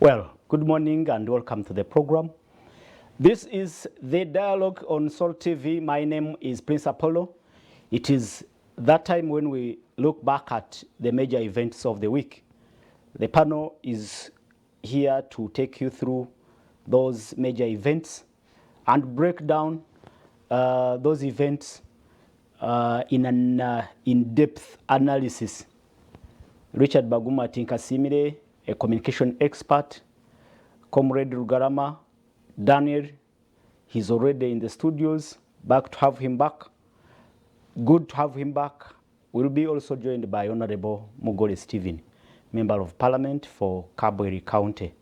Well, good morning and welcome to the program. This is the Dialogue on Sol TV. My name is Prince Apollo. It is that time when we look back at the major events of the week. The panel is here to take you through those major events and break down those events in an in-depth analysis. Richard Baguma Tinkasimire, a communication expert. Comrade Rugarama, Daniel, he's already in the studios. Back to have him back. Good to have him back. We'll be also joined by Honorable Mugore Stephen, Member of Parliament for Kabweri County,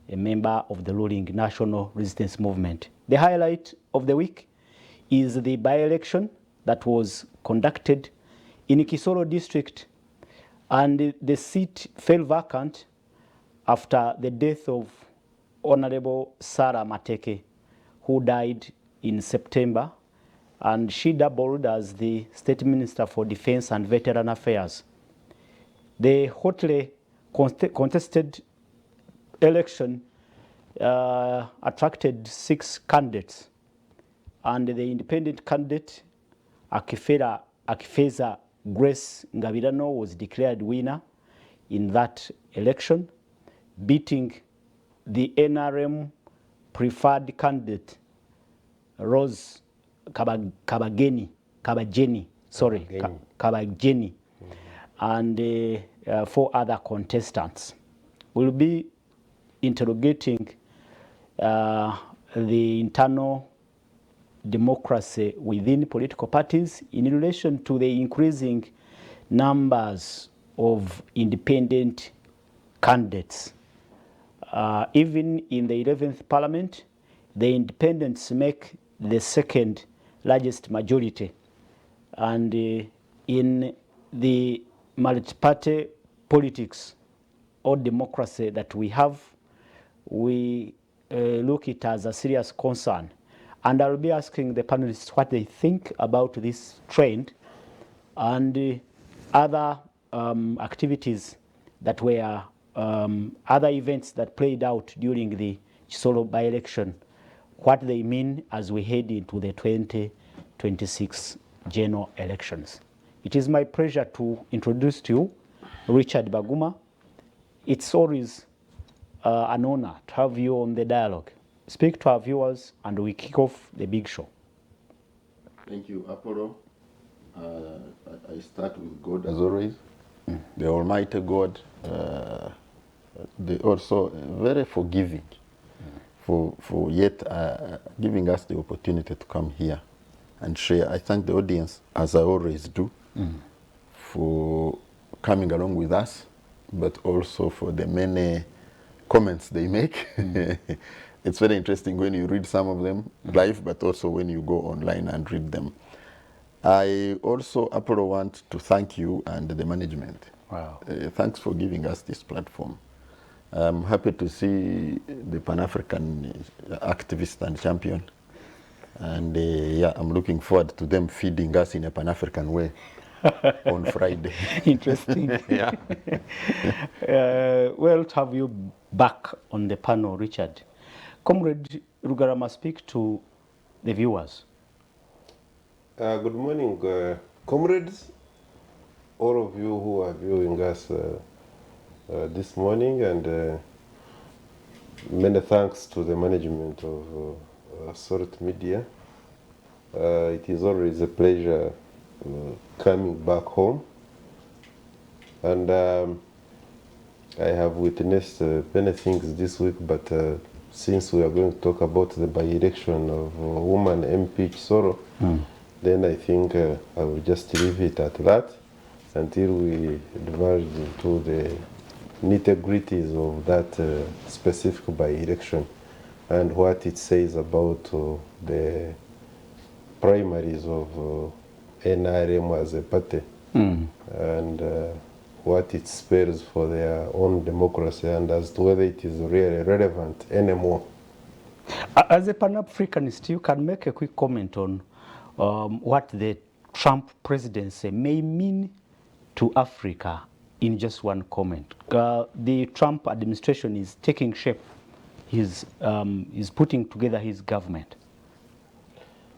a member of the ruling National Resistance Movement. The highlight of the week is the by-election that was conducted in Kisoro district, and the seat fell vacant after the death of Honorable Sarah Mateke, who died in September, and she doubled as the State Minister for Defense and Veteran Affairs. The hotly contested election attracted 6 candidates, and the independent candidate Akifeza Grace Ngabirano was declared winner in that election, beating the NRM preferred candidate Rose Kabageni, and 4 other contestants. We'll be interrogating the internal democracy within political parties in relation to the increasing numbers of independent candidates. Even in the 11th Parliament, the independents make the second largest majority. And in the multi-party politics or democracy that we have, we look at it as a serious concern. And I'll be asking the panelists what they think about this trend and other activities that were other events that played out during the Chisolo by-election, what they mean as we head into the 2026 general elections. It is my pleasure to introduce to you Richard Baguma. It's always an honor to have you on the Dialogue. Speak to our viewers and we kick off the big show. Thank you, Apollo. I start with God as always, the Almighty God. They also very forgiving for yet giving us the opportunity to come here and share. I thank the audience, as I always do, for coming along with us, but also for the many comments they make. It's very interesting when you read some of them live, but also when you go online and read them. I also, Apollo, want to thank you and the management. Wow. Thanks for giving us this platform. I'm happy to see the Pan-African activist and champion. And yeah, I'm looking forward to them feeding us in a Pan-African way on Friday. Interesting. Yeah. Well, to have you back on the panel, Richard. Comrade Rugarama, speak to the viewers. Good morning, comrades, all of you who are viewing us this morning, and many thanks to the management of Sort Media. It is always a pleasure coming back home, and I have witnessed many things this week, but since we are going to talk about the by-election of woman MP Chisoro, then I think I will just leave it at that until we diverge into the nitty-gritties of that specific by-election and what it says about the primaries of NRM as a party, and what it spells for their own democracy, and as to whether it is really relevant anymore. As a Pan-Africanist, you can make a quick comment on what the Trump presidency may mean to Africa in just one comment. The Trump administration is taking shape. He's putting together his government.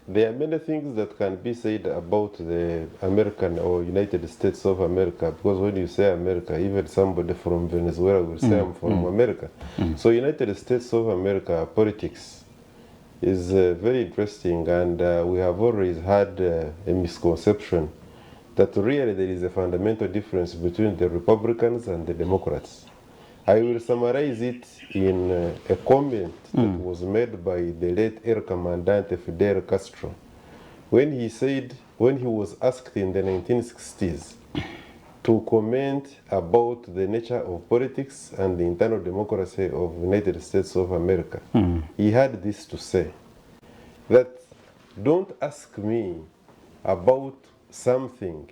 There are many things that can be said about the American or United States of America, because when you say America, even somebody from Venezuela will say I'm from America. So United States of America politics is very interesting, and we have always had a misconception that really there is a fundamental difference between the Republicans and the Democrats. I will summarize it in a comment that was made by the late Air Commandante Fidel Castro when he said, when he was asked in the 1960s to comment about the nature of politics and the internal democracy of the United States of America. He had this to say, that don't ask me about something,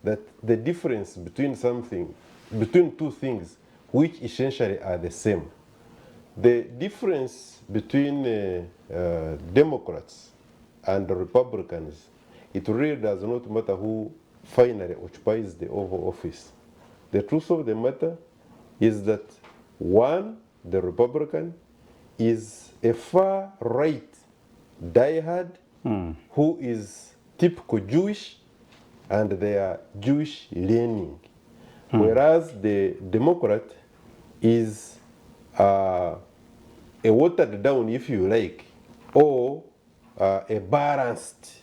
that the difference between something, between two things which essentially are the same. The difference between Democrats and Republicans, it really does not matter who finally occupies the Oval Office. The truth of the matter is that one, the Republican, is a far-right diehard who is typical Jewish, and they are Jewish leaning. Whereas the Democrat is a watered down, if you like, or a balanced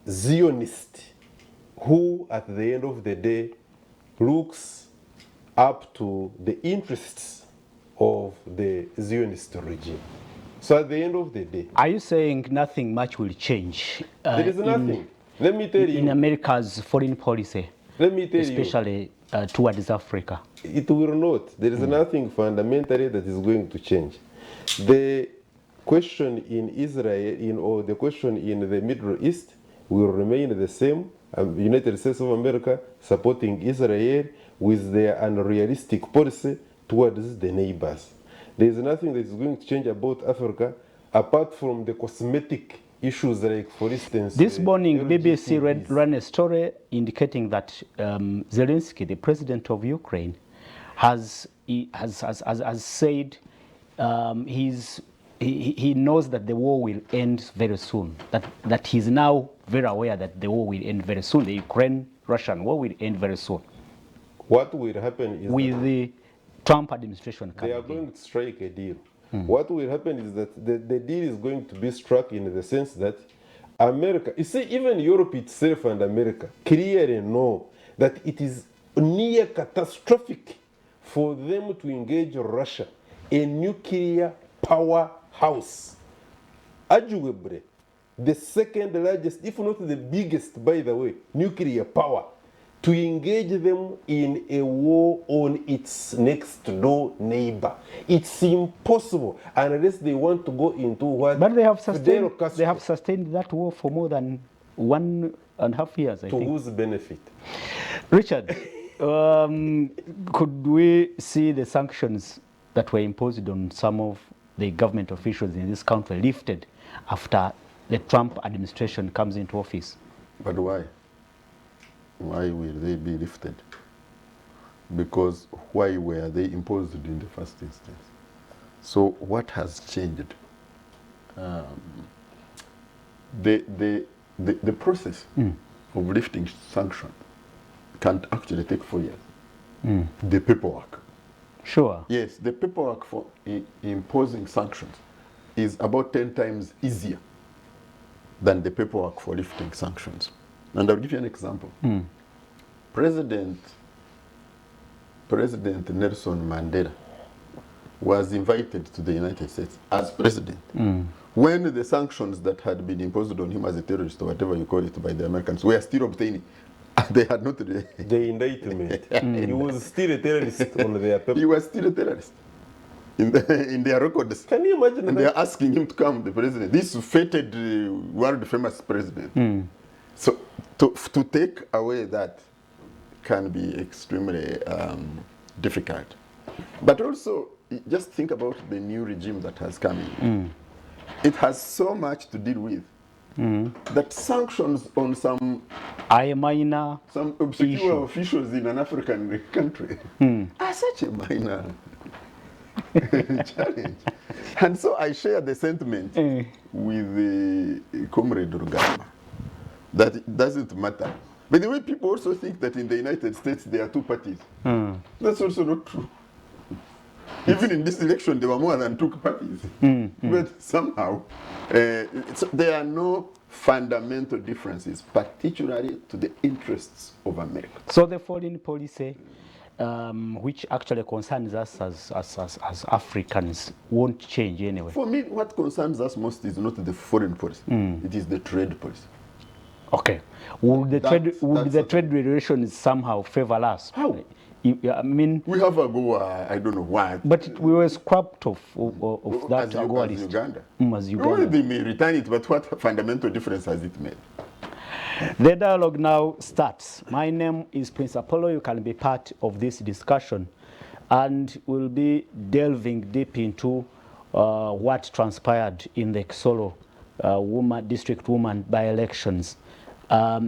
Zionist who at the end of the day looks up to the interests of the Zionist regime. So at the end of the day, Are you saying nothing much will change? there is nothing. Let me tell you. In America's foreign policy, Let me tell you. especially towards Africa. It will not. There is nothing fundamentally that is going to change. The question in Israel, or the question in the Middle East, will remain the same. United States of America supporting Israel with their unrealistic policy towards the neighbors. There is nothing that is going to change about Africa apart from the cosmetic issues, like, for instance, This morning, BBC LGBTs. ran a story indicating that Zelensky, the president of Ukraine, has said he knows that the war will end very soon. That he's now very aware that the war will end very soon. The Ukraine-Russian war will end very soon. What will happen is With the Trump administration they are coming in. going to strike a deal. What will happen is that the deal is going to be struck in the sense that America, you see, even Europe itself and America clearly know that it is near catastrophic for them to engage Russia, a nuclear powerhouse. Arguably, the second largest, if not the biggest, by the way, nuclear power, to engage them in a war on its next door neighbor. It's impossible unless they want to go into what But they have Fidel sustained, Castro, that war for more than 1.5 years, I to think. whose benefit? Richard, could we see the sanctions that were imposed on some of the government officials in this country lifted after the Trump administration comes into office? But why? Why will they be lifted? Because why were they imposed in the first instance? So what has changed? The process of lifting sanctions can actually take 4 years. The paperwork. Sure. Yes, the paperwork for imposing sanctions is about 10 times easier than the paperwork for lifting sanctions. And I'll give you an example. President Nelson Mandela was invited to the United States as president when the sanctions that had been imposed on him as a terrorist, or whatever you call it, by the Americans were still obtaining. They had not. The indictment. He was still a terrorist on their paper. He was still a terrorist in their records. Can you imagine And that? they are asking him to come, the president. This fated world famous president. So to take away that can be extremely difficult. But also, just think about the new regime that has come in. It has so much to deal with. that sanctions on some minor obscure issue. officials in an African country are such a minor challenge. And so I share the sentiment with Comrade Rugama that it doesn't matter. By the way, people also think that in the United States there are two parties. That's also not true. Even in this election, there were more than two parties. But somehow, there are no fundamental differences, particularly to the interests of America. So the foreign policy, which actually concerns us as Africans, won't change anyway. For me, what concerns us most is not the foreign policy. It is the trade policy. Okay. Would the trade relations somehow favor us? How? I mean, We have AGOA, I don't know why. but we were scrapped of that as AGOA list. Uganda. As Uganda. Well, they may return it, but what fundamental difference has it made? The dialogue now starts. My name is Prince Apollo. You can be part of this discussion, and we'll be delving deep into what transpired in the Kisoro district woman by-elections,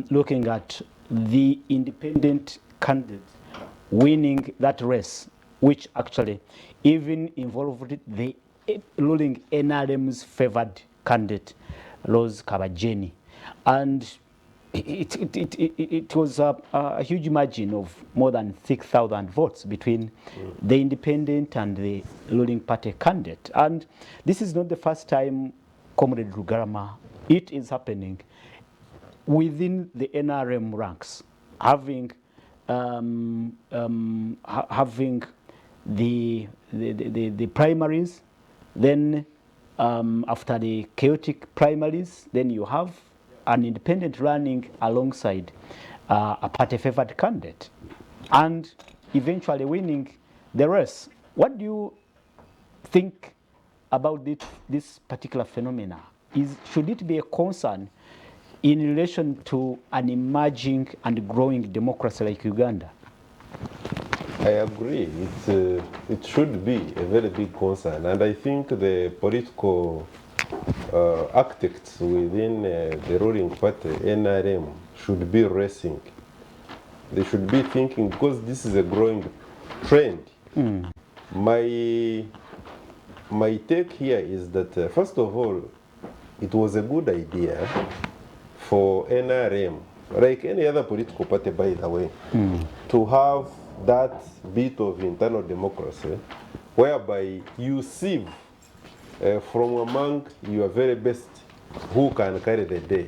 looking at the independent candidate winning that race, which actually even involved the ruling NRM's favored candidate, Rose Kabajeni. And it was a huge margin of more than 6,000 votes between the independent and the ruling party candidate. And this is not the first time, Comrade Rugarama, it is happening within the NRM ranks, having the primaries, then after the chaotic primaries, then you have an independent running alongside a party-favored candidate, and eventually winning the race. What do you think about this particular phenomena? Should it be a concern in relation to an emerging and growing democracy like Uganda? I agree. It should be a very big concern, and I think the political architects within the ruling party, NRM, should be racing. They should be thinking, because this is a growing trend. My take here is that, first of all, it was a good idea for NRM, like any other political party, by the way, to have that bit of internal democracy whereby you sieve from among your very best who can carry the day.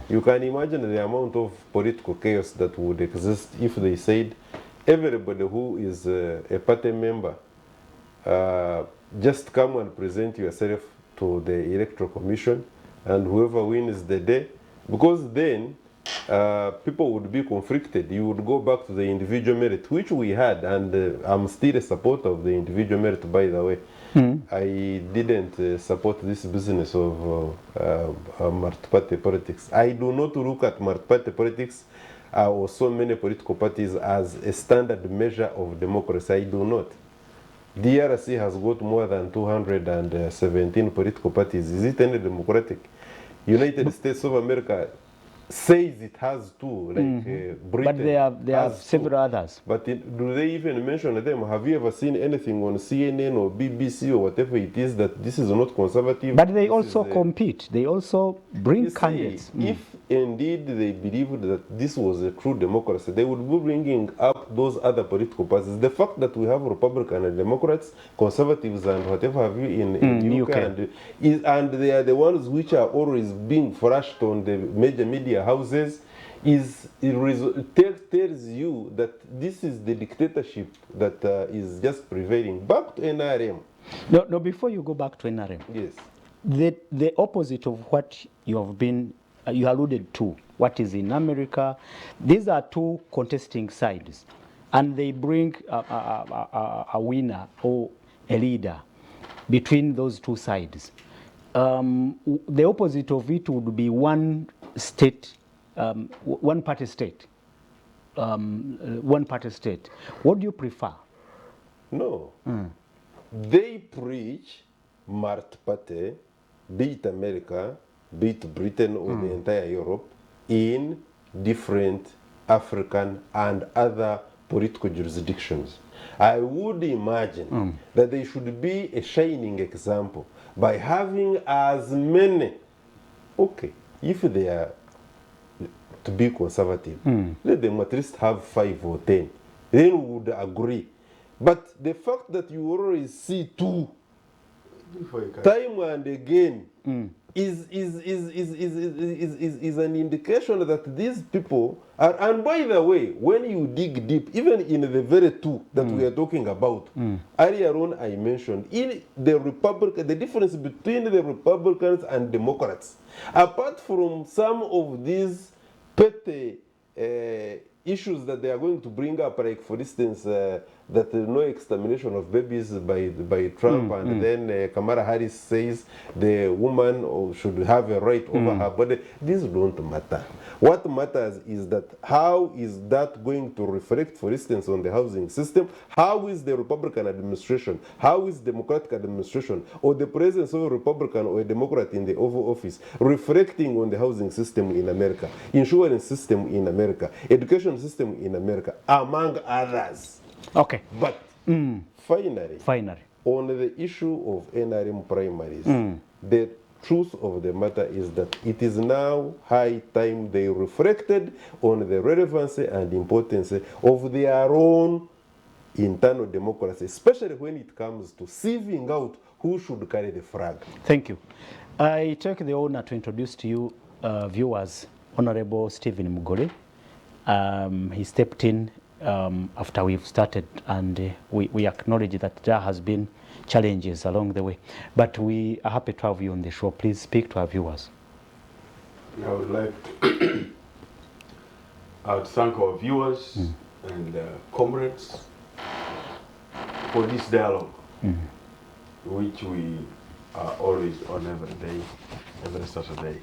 You can imagine the amount of political chaos that would exist if they said everybody who is a party member, just come and present yourself to the Electoral Commission, and whoever wins the day, because then people would be conflicted. You would go back to the individual merit, which we had, and I'm still a supporter of the individual merit, by the way. I didn't support this business of multi-party politics. I do not look at multi-party politics or so many political parties as a standard measure of democracy. I do not. DRC has got more than 217 political parties. Is it any democratic? United States of America says it has two, like Britain. But there are several others. But do they even mention them? Have you ever seen anything on CNN or BBC or whatever it is that this is not conservative? But they also compete. They also bring candidates. If indeed they believed that this was a true democracy, they would be bringing up those other political parties. The fact that we have Republicans and Democrats, conservatives and whatever have you in UK, and they are the ones which are always being flashed on the major media houses, tells you that this is the dictatorship that is just prevailing. Back to NRM. No, before you go back to NRM. Yes. The opposite of what you have been, you alluded to, what is in America, these are two contesting sides, and they bring a winner or a leader between those two sides. The opposite of it would be one state, one party state. One party state. What do you prefer? No. They preach multi-party, be it America, be it Britain or the entire Europe, in different African and other political jurisdictions. I would imagine that they should be a shining example by having as many, okay, if they are to be conservative, let them at least have 5 or 10. Then we would agree. But the fact that you always see 2 time and again is an indication that these people are, and by the way, when you dig deep, even in the very 2 that we are talking about, earlier on I mentioned, in the Republican, the difference between the Republicans and Democrats, apart from some of these petty issues that they are going to bring up, like for instance, that no extermination of babies by Trump, and then Kamala Harris says the woman should have a right over her body. These don't matter. What matters is that how is that going to reflect, for instance, on the housing system? How is the Republican administration, how is Democratic administration, or the presence of a Republican or a Democrat in the Oval Office reflecting on the housing system in America, insurance system in America, education system in America, among others? Okay. But finally, on the issue of NRM primaries, the truth of the matter is that it is now high time they reflected on the relevancy and importance of their own internal democracy, especially when it comes to sieving out who should carry the flag. Thank you. I take the honor to introduce to you, viewers, Honorable Stephen Mugore. He stepped in after we've started, and we acknowledge that there has been challenges along the way, but we are happy to have you on the show. Please speak to our viewers. I would like to thank our viewers and comrades for this dialogue, which we are always on every day, every Saturday.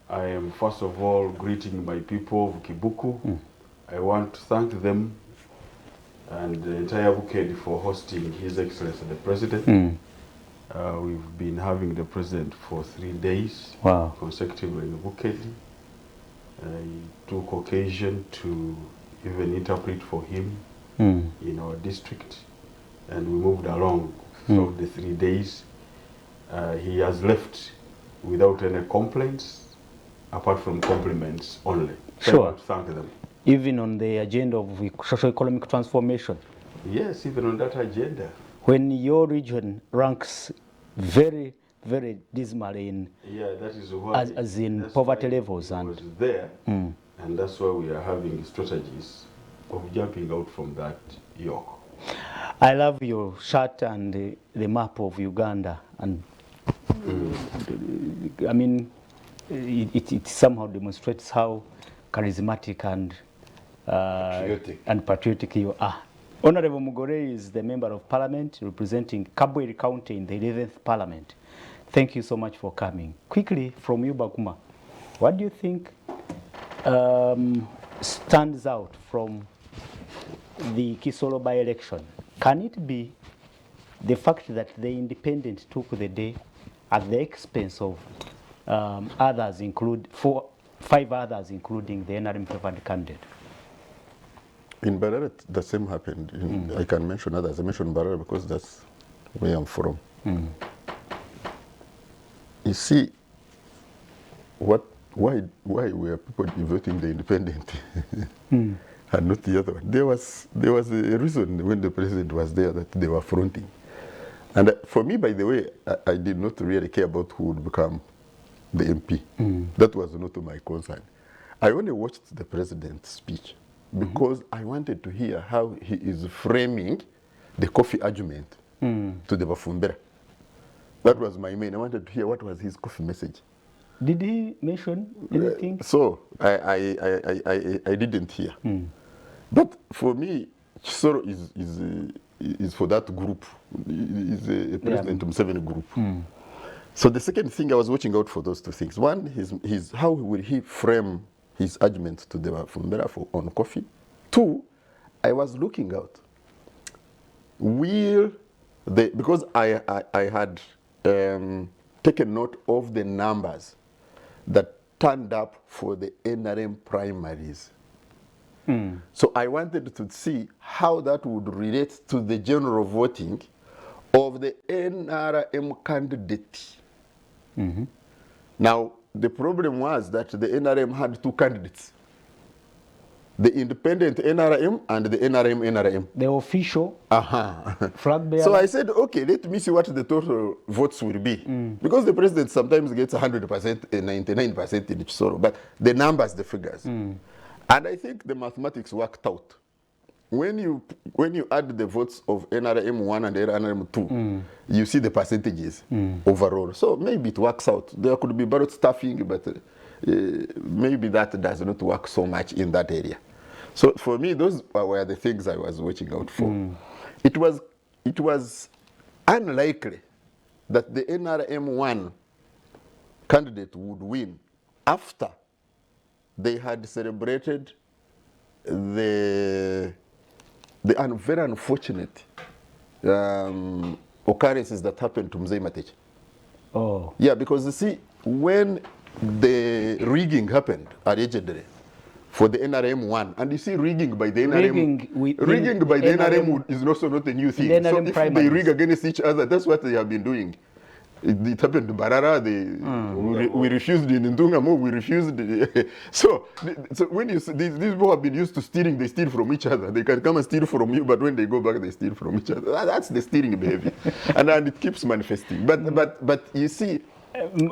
I am first of all greeting my people of Kibuku. I want to thank them and the entire Bukedi for hosting His Excellency the President. We've been having the President for 3 days consecutively in Bukedi. I took occasion to even interpret for him in our district, and we moved along throughout the 3 days. He has left without any complaints, apart from compliments only. So I want to thank them. Even on the agenda of socio-economic transformation? Yes, even on that agenda. When your region ranks very, very dismally in, that is why, as in poverty levels. And was there, and that's why we are having strategies of jumping out from that yoke. I love your shirt and the map of Uganda, and I mean, it somehow demonstrates how charismatic and patriotic you are. Honorable Mugore is the Member of Parliament representing Kabwiri County in the 11th Parliament. Thank you so much for coming. Quickly, from you, Bakuma, what do you think stands out from the Kisoro by-election? Can it be the fact that the independent took the day at the expense of others, five others, including the NRM favored candidate? In Barara, the same happened. I can mention others. I mentioned Barara because that's where I'm from. You see, why were people voting the independent and not the other one? There was a reason when the president was there that they were fronting. And for me, by the way, I did not really care about who would become the MP. That was not my concern. I only watched the president's speech because I wanted to hear how he is framing the coffee argument to the Bafumbera. That was my main. I wanted to hear what was his coffee message. Did he mention anything? So I didn't hear. But for me, Chisoro is for that group. Is a president of 7 group. So the second thing, I was watching out for those 2 things. One, his how will he frame his argument to the Bafumbera on coffee. 2, I was looking out. Because I had taken note of the numbers that turned up for the NRM primaries. So I wanted to see how that would relate to the general voting of the NRM candidate. Now, the problem was that the NRM had two candidates, the independent NRM and the NRM. The official flag bearer. So I said, okay, let me see what the total votes will be. Because the president sometimes gets 100% and 99% in each solo, but the numbers, the figures. And I think the mathematics worked out. When you add the votes of NRM 1 and NRM 2, you see the percentages overall. So maybe it works out. There could be ballot stuffing, but maybe that does not work so much in that area. So for me, those were the things I was watching out for. It was unlikely that the NRM 1 candidate would win after they had celebrated the very unfortunate occurrences that happened to Mzee Mateche. Oh. Yeah, because you see, when the rigging happened allegedly for the NRM 1, and you see rigging by the NRM, rigging by the NRM is also not a new thing. So if they rig against each other, that's what they have been doing. It happened to Barara. We refused in Ndungamo. We refused. So when you see, these people have been used to stealing, they steal from each other. They can come and steal from you, but when they go back, they steal from each other. That's the stealing behavior, and it keeps manifesting. But you see,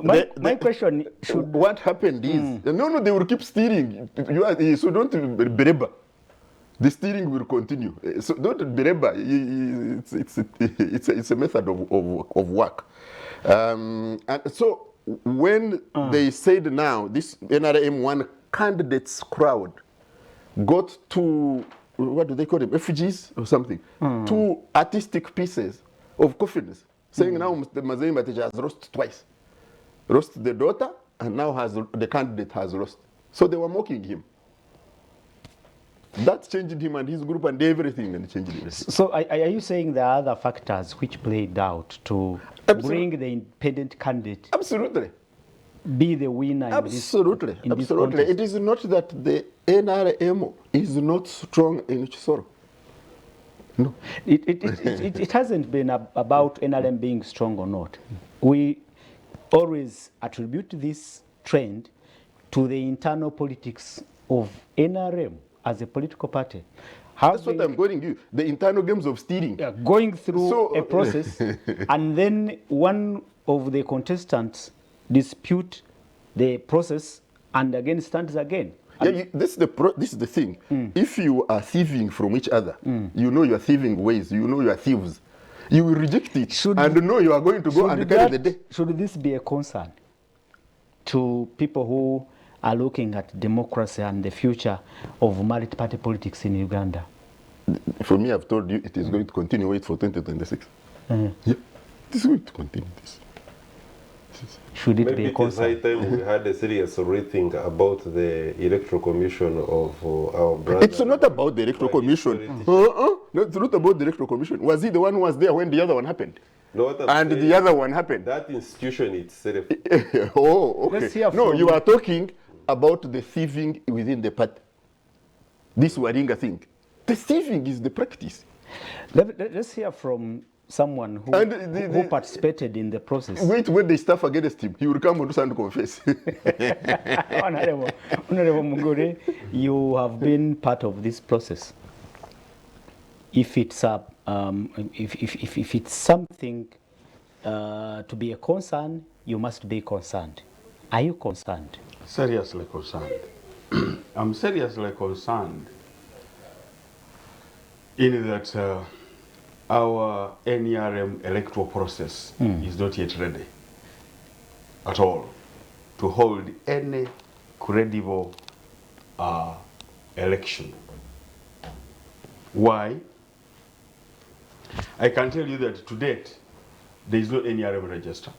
my question should. What happened is no, they will keep stealing. So don't bereba. The stealing will continue. So don't bereba. It's a method of work. And so when they said now this NRM 1 candidates crowd got to, what do they call them, effigies or something, two artistic pieces of coffins, saying now Mzee Mateche has lost twice. Lost the daughter, and now the candidate has lost. So they were mocking him. That changed him and his group and everything, and changed everything. So are you saying there are other factors which played out to bring the independent candidate Absolutely. be the winner? Absolutely. In this Absolutely. It is not that the NRM is not strong in Chisoro. No. It hasn't been about NRM being strong or not. We always attribute this trend to the internal politics of NRM as a political party. That's what I'm going you. The internal games of stealing. Yeah, going through a process, and then one of the contestants dispute the process and again stands again. Yeah, this is the thing. If you are thieving from each other, you know you are thieving ways, you know you are thieves, you will reject it and know you are going to go and carry the day. Should this be a concern to people who are looking at democracy and the future of multi-party politics in Uganda? For me, I've told you it is going to continue. Wait for 2026. Yeah, it is going to continue this. Should it be a concern? Maybe it is high time we had a serious rethink about the Electoral Commission of our brother. It's not about the Electoral Commission. No, it's not about the Electoral Commission. Was he the one who was there when the other one happened? No, and the other one happened? That institution itself. Oh, okay. Let's hear no, you are talking about the thieving within the party. This Waringa thing. The thieving is the practice. Let's hear from someone who participated in the process. Wait, when they stuff against him, he will come and confess. Honorable Mugore, you have been part of this process. If it's if it's something to be a concern, you must be concerned. Are you concerned? Seriously concerned. I'm seriously concerned in that our NRM electoral process is not yet ready at all to hold any credible election. Why? I can tell you that to date, there is no NRM register.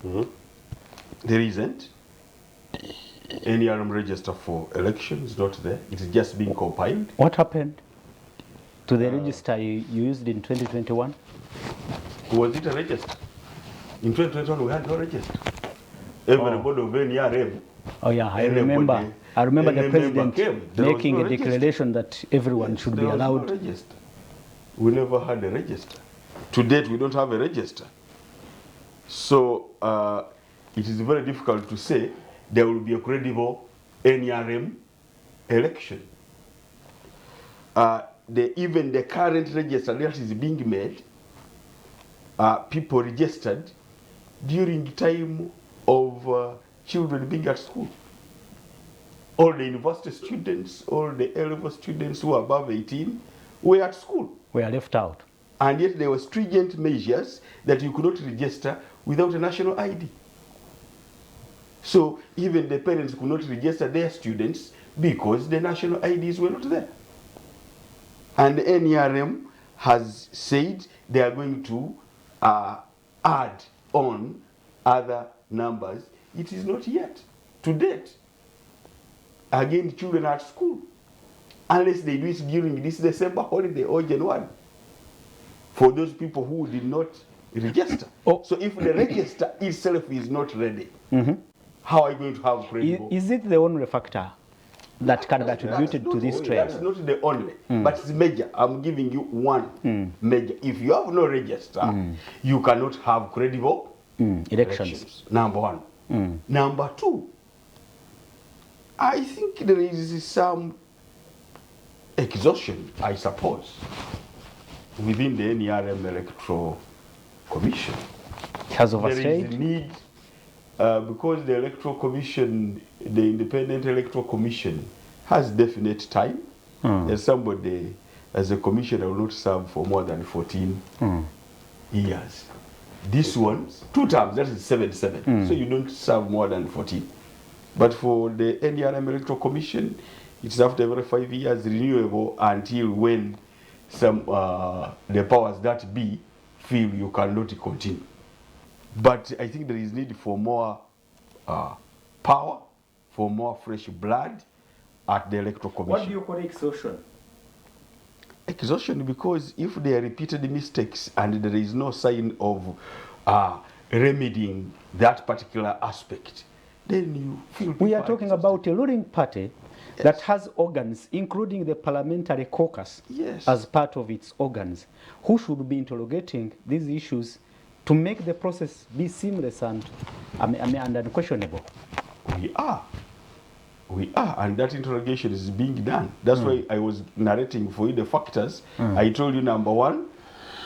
There isn't. NRM register for election is not there. It is just being compiled. What happened to the register you used in 2021? Was it a register? In 2021, we had no register. everybody of NRM. Oh yeah, I Anybody, remember. I remember the any member president came, there was making no a register. declaration that everyone should be There was no allowed. register. We never had a register. To date, we don't have a register. So it is very difficult to say there will be a credible NRM election. Even the current register that is being made, people registered during the time of children being at school. All the university students, all the A-level students who are above 18 were at school. We are left out. And yet there were stringent measures that you could not register without a national ID. So even the parents could not register their students because the national IDs were not there. And the NRM has said they are going to add on other numbers. It is not yet, to date. Again, children are at school, unless they do it during this December holiday or January, for those people who did not register. Oh. So if the register itself is not ready, how are you going to have credible? Is it the only factor that can be attributed to this trend? That's not the only, but it's major. I'm giving you one major. If you have no register, you cannot have credible Elections. Number one. Number two, I think there is some exhaustion, I suppose, within the NRM Electoral Commission. It has There overstayed. is a need, because the Electoral Commission, the Independent Electoral Commission, has definite time. As somebody, as a commissioner, will not serve for more than 14 years. This one, 2 terms, that is 7. So you don't serve more than 14. But for the NRM Electoral Commission, it's after every 5 years renewable until when some the powers that be feel you cannot continue. But I think there is need for more power, for more fresh blood at the Electoral Commission. What do you call exhaustion? Exhaustion, because if there are repeated mistakes and there is no sign of remedying that particular aspect, then you feel We are talking about a ruling party that has organs, including the parliamentary caucus, Yes. as part of its organs, who should be interrogating these issues to make the process be seamless and unquestionable. We are, and that interrogation is being done. That's why I was narrating for you the factors. I told you, number one,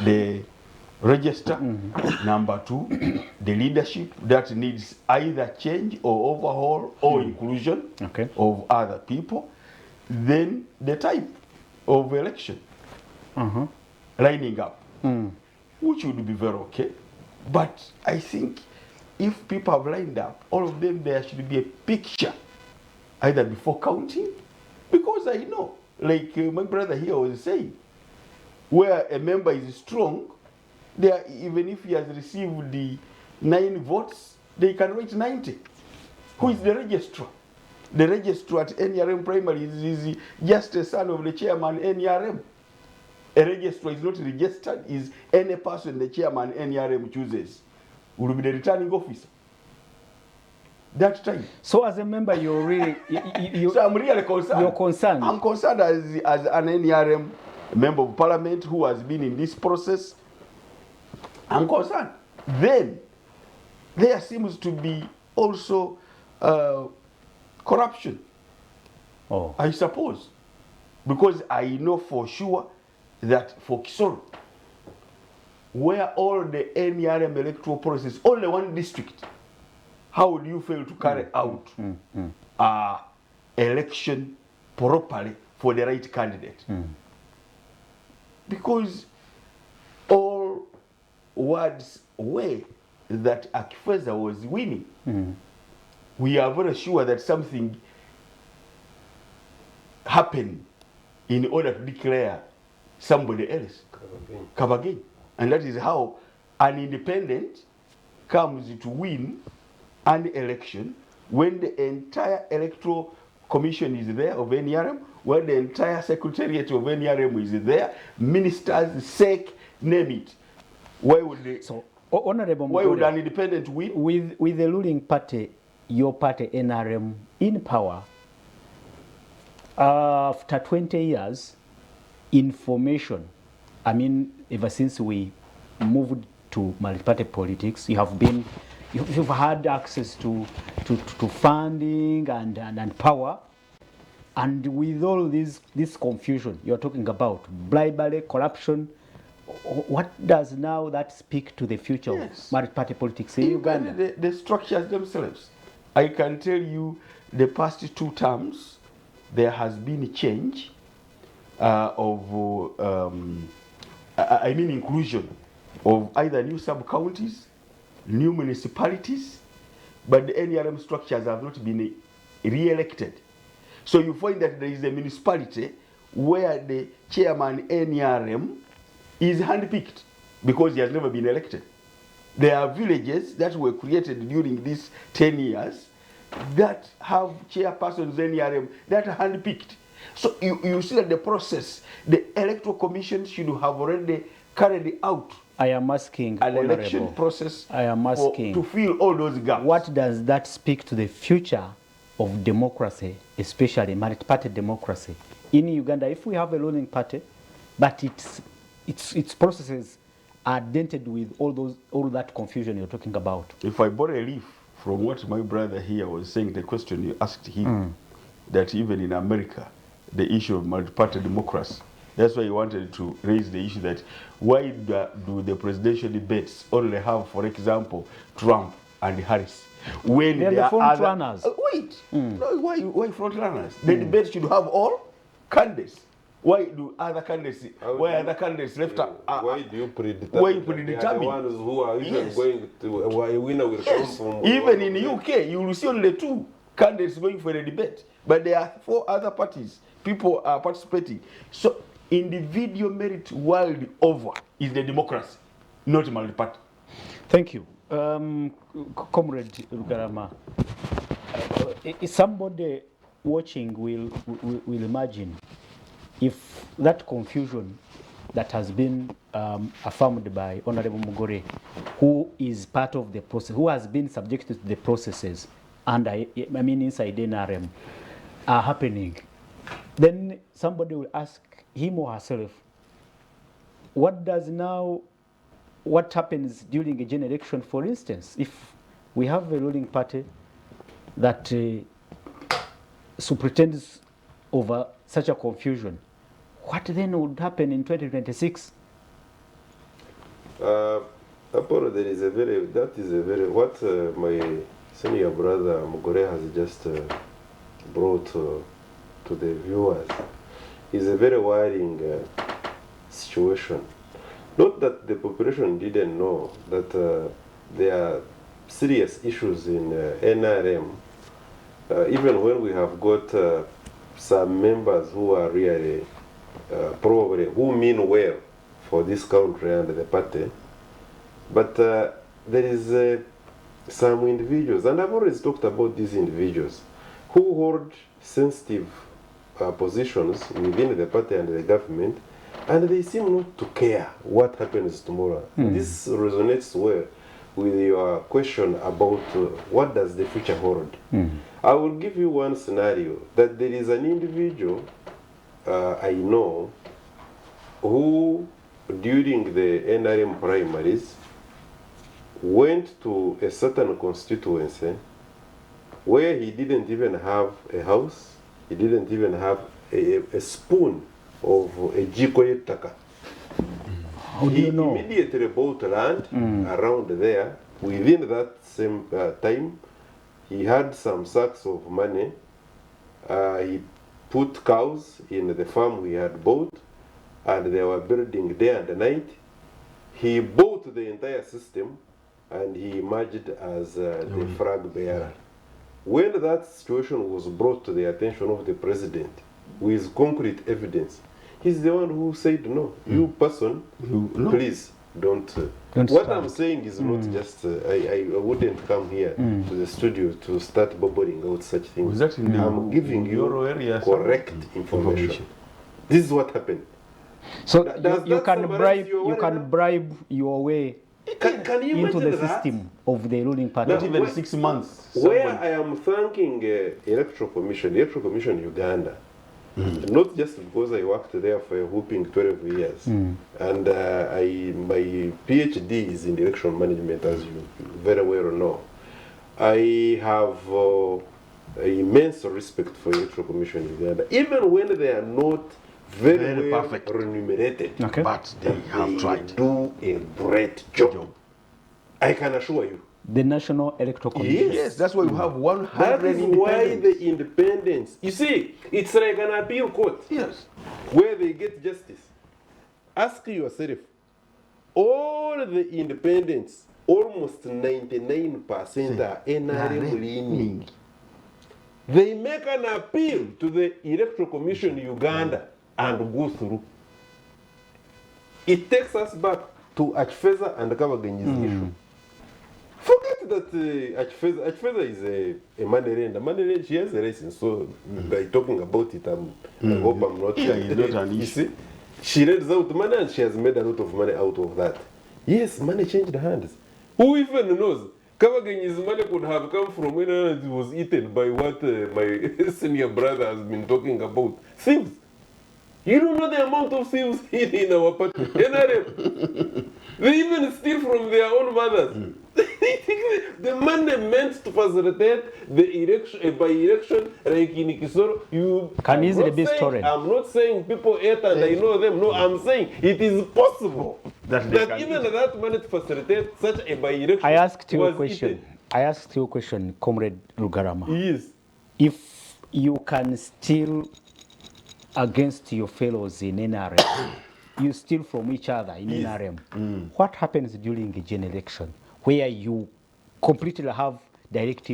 the register. Number two, the leadership that needs either change or overhaul or inclusion of other people. Then the type of election lining up, which would be very okay. But I think if people have lined up, all of them, there should be a picture either before counting, because I know, like my brother here was saying, where a member is strong, there, even if he has received the 9 votes, they can write 90. Who is the registrar? The registrar at NRM primary is just a son of the chairman NRM. A registrar is not registered, is any person the chairman NRM chooses will be the returning officer. That time. So as a member, you're really, So I'm really concerned. You're concerned. I'm concerned as an NRM member of parliament who has been in this process. I'm concerned. Then there seems to be also corruption. Oh. I suppose, because I know for sure that for Kisoro, where all the NRM electoral process, only one district, how would you fail to carry out election properly for the right candidate? Because all words were that Akifeza was winning. We are very sure that something happened in order to declare somebody else Kabagain. And that is how an independent comes to win an election when the entire electoral commission is there of NRM, when the entire secretariat of NRM is there, ministers, SEC, name it. Why would they? So Honorable Why would Mugore, an independent win? with the ruling party, your party NRM, in power, after 20 years, information, I mean, ever since we moved to multi-party politics, you've had access to funding and power, and with all this confusion you're talking about, bribery, corruption, what does now that speak to the future Yes. of multi-party politics in Uganda? Even the structures themselves. I can tell you the past 2 terms, there has been a change I mean inclusion of either new sub-counties, new municipalities, but the NRM structures have not been re-elected. So you find that there is a municipality where the chairman NRM is handpicked because he has never been elected. There are villages that were created during these 10 years that have chairpersons NRM that are handpicked. So you see that the process, the electoral commission should have already carried out I am asking, an Honorable, election process I am asking, to fill all those gaps. what does that speak to the future of democracy, especially multi-party democracy in Uganda? If we have a ruling party, but its processes are dented with all that confusion you're talking about. If I borrow a leaf from what my brother here was saying, the question you asked him, that even in America, the issue of multi-party democracy, that's why he wanted to raise the issue that why do the presidential debates only have, for example, Trump and Harris? When They're there the are front other, runners. Wait, no, why front runners? The debate should have all candidates. Why do other candidates? Why other candidates left out? Why do you predetermine? Why you that they are predetermine? the ones who are even Yes. going to a winner will come Yes, from. even in UK, you will see only 2 candidates going for a debate, but there are 4 other parties. People are participating. So, individual merit world over is the democracy, not multi-party. Thank you. Comrade Rugarama, somebody watching will imagine if that confusion that has been affirmed by Honorable Mugore, who is part of the process, who has been subjected to the processes, and I mean inside NRM, are happening, then somebody will ask him or herself, what happens during a general election, for instance, if we have a ruling party that superintends over such a confusion, what then would happen in 2026? Apollo, what my senior brother Mugore has just brought to the viewers is a very worrying situation. Not that the population didn't know that there are serious issues in NRM, even when we have got some members who are really probably who mean well for this country and the party, but there is some individuals, and I've always talked about these individuals, who hold sensitive positions within the party and the government, and they seem not to care what happens tomorrow. This resonates well with your question about what does the future hold. I will give you one scenario, that there is an individual I know who during the NRM primaries went to a certain constituency where he didn't even have a house, he didn't even have a spoon of a jikoyetaka. How do you know? He immediately bought land around there. Within that same time, he had some sacks of money. He put cows in the farm he had bought, and they were building day and night. He bought the entire system, and he emerged as the flag bearer. When that situation was brought to the attention of the president with concrete evidence, he's the one who said, no, you person, please don't. What I'm saying is not just, I wouldn't come here to the studio to start bubbling out such things. Was that in I'm giving you area, correct information. This is what happened. So Does you that can summarize bribe, your you worry can now? bribe your way Can you into imagine the that? system of the ruling party. Not even where- 6 months. Where Someone- I am thanking Electoral Commission Uganda, not just because I worked there for a whooping 12 years, and my PhD is in election management, as you very well know. I have immense respect for Electoral Commission Uganda, even when they are not very well perfect. remunerated. Okay. But they have tried. Do a great job. I can assure you. The National Electoral Commission. Yes, that's why you have 100 That is why independents. the independence. You see, it's like an appeal court Yes. where they get justice. Ask yourself, all the independents, almost 99% are NRM leaning. They make an appeal to the Electoral Commission Uganda and go through. It takes us back to Achfeza and Kabaganyi's issue. Forget that Achfeza is a Mandalay. Mandalay, she has a license, so by talking about it, I hope I'm not. Yeah, it's not an You issue. see, she rents out money and she has made a lot of money out of that. Yes, money changed hands. Who even knows? Kabaganyi's money could have come from when it was eaten by what my senior brother has been talking about. Thieves. You don't know the amount of thieves in our party. NRM. They even steal from their own mothers. The money meant to facilitate the election, by election, like in Kisoro, you Can I'm easily not be saying- stolen. I'm not saying people ate and I know them. No, I'm saying it is possible That they can even eat. that money to facilitate such a by-election I asked you a was question. eaten. I asked you a question, Comrade Rugarama. Yes. If you can steal against your fellows in NRM, you steal from each other in NRM, what happens during a general election where you completely have direct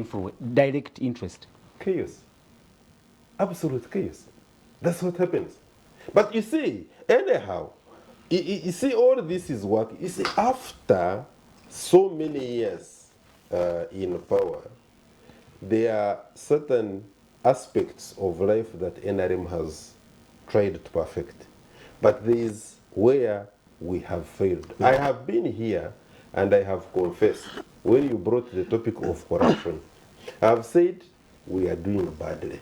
interest? Chaos. Absolute chaos. That's what happens. But you see, anyhow, you see, all this is working. You see, after so many years in power, there are certain aspects of life that NRM has tried to perfect. But there is where we have failed. I have been here and I have confessed when you brought the topic of corruption. I have said we are doing badly.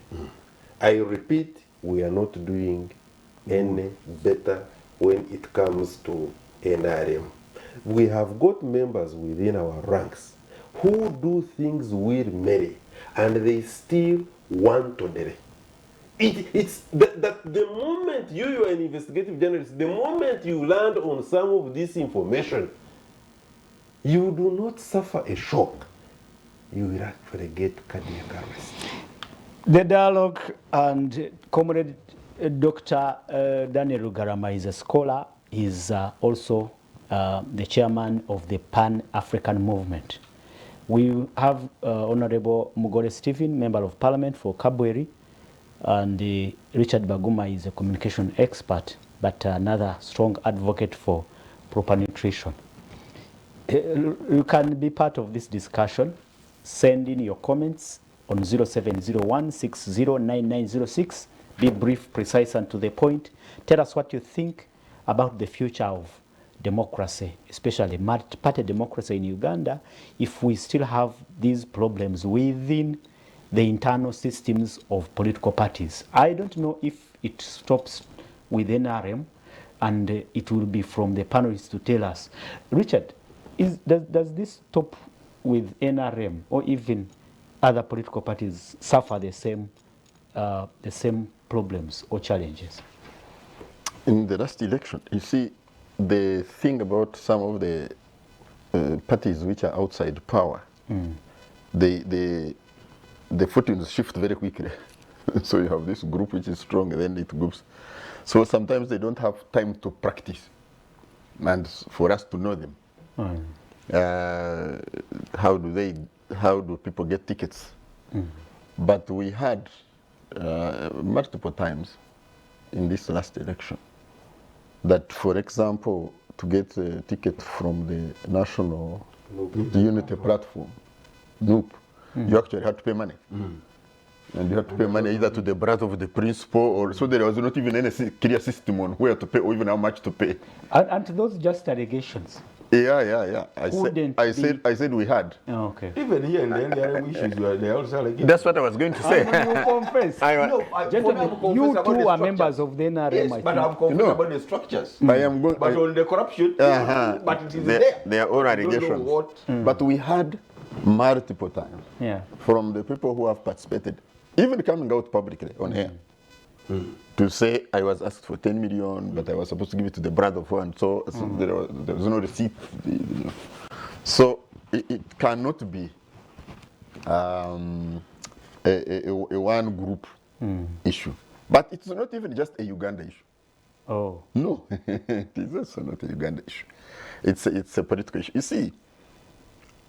I repeat, we are not doing any better when it comes to NRM. We have got members within our ranks who do things willy-nilly and they still wantonly. It's that the moment you are an investigative journalist, the moment you land on some of this information, you do not suffer a shock. You will actually get cardiac arrest. The dialogue and Comrade Dr. Daniel Rugarama is a scholar. He's also the chairman of the Pan-African Movement. We have Honorable Mugore Stephen, Member of Parliament for Kabweri, and Richard Baguma is a communication expert, but another strong advocate for proper nutrition. You can be part of this discussion. Send in your comments on 0701609906. Be brief, precise, and to the point. Tell us what you think about the future of democracy, especially multi-party democracy in Uganda, if we still have these problems within the internal systems of political parties. I don't know if it stops with NRM, and it will be from the panelists to tell us. Richard, does this stop with NRM, or even other political parties suffer the same problems or challenges? In the last election, you see, the thing about some of the parties which are outside power, the fortunes shift very quickly. So you have this group which is strong, and then it groups. So sometimes they don't have time to practice, and for us to know them. How do people get tickets? But we had multiple times in this last election that, for example, to get a ticket from the National Unity Platform, NUP, you actually had to pay money. And you had to pay money either to the brother of the principal, or so there was not even any clear system on where to pay or even how much to pay. And those just allegations. Yeah. Couldn't I said we had. Oh, okay. Even here and then there are issues where they also like it. That's what I was going to say. You confess. No, Gentlemen, you two are members of the NRM, Yes, I but think. I'm confused No. about the structures. I am going. But on the corruption, but it is there. There are all I don't know allegations. what. But we had multiple times Yeah. from the people who have participated, even coming out publicly on air, to say I was asked for 10 million, but I was supposed to give it to the brother of one. So there was no receipt. So it cannot be a one group issue. But it's not even just a Uganda issue. Oh. No, it is also not a Uganda issue. It's a political issue. You see,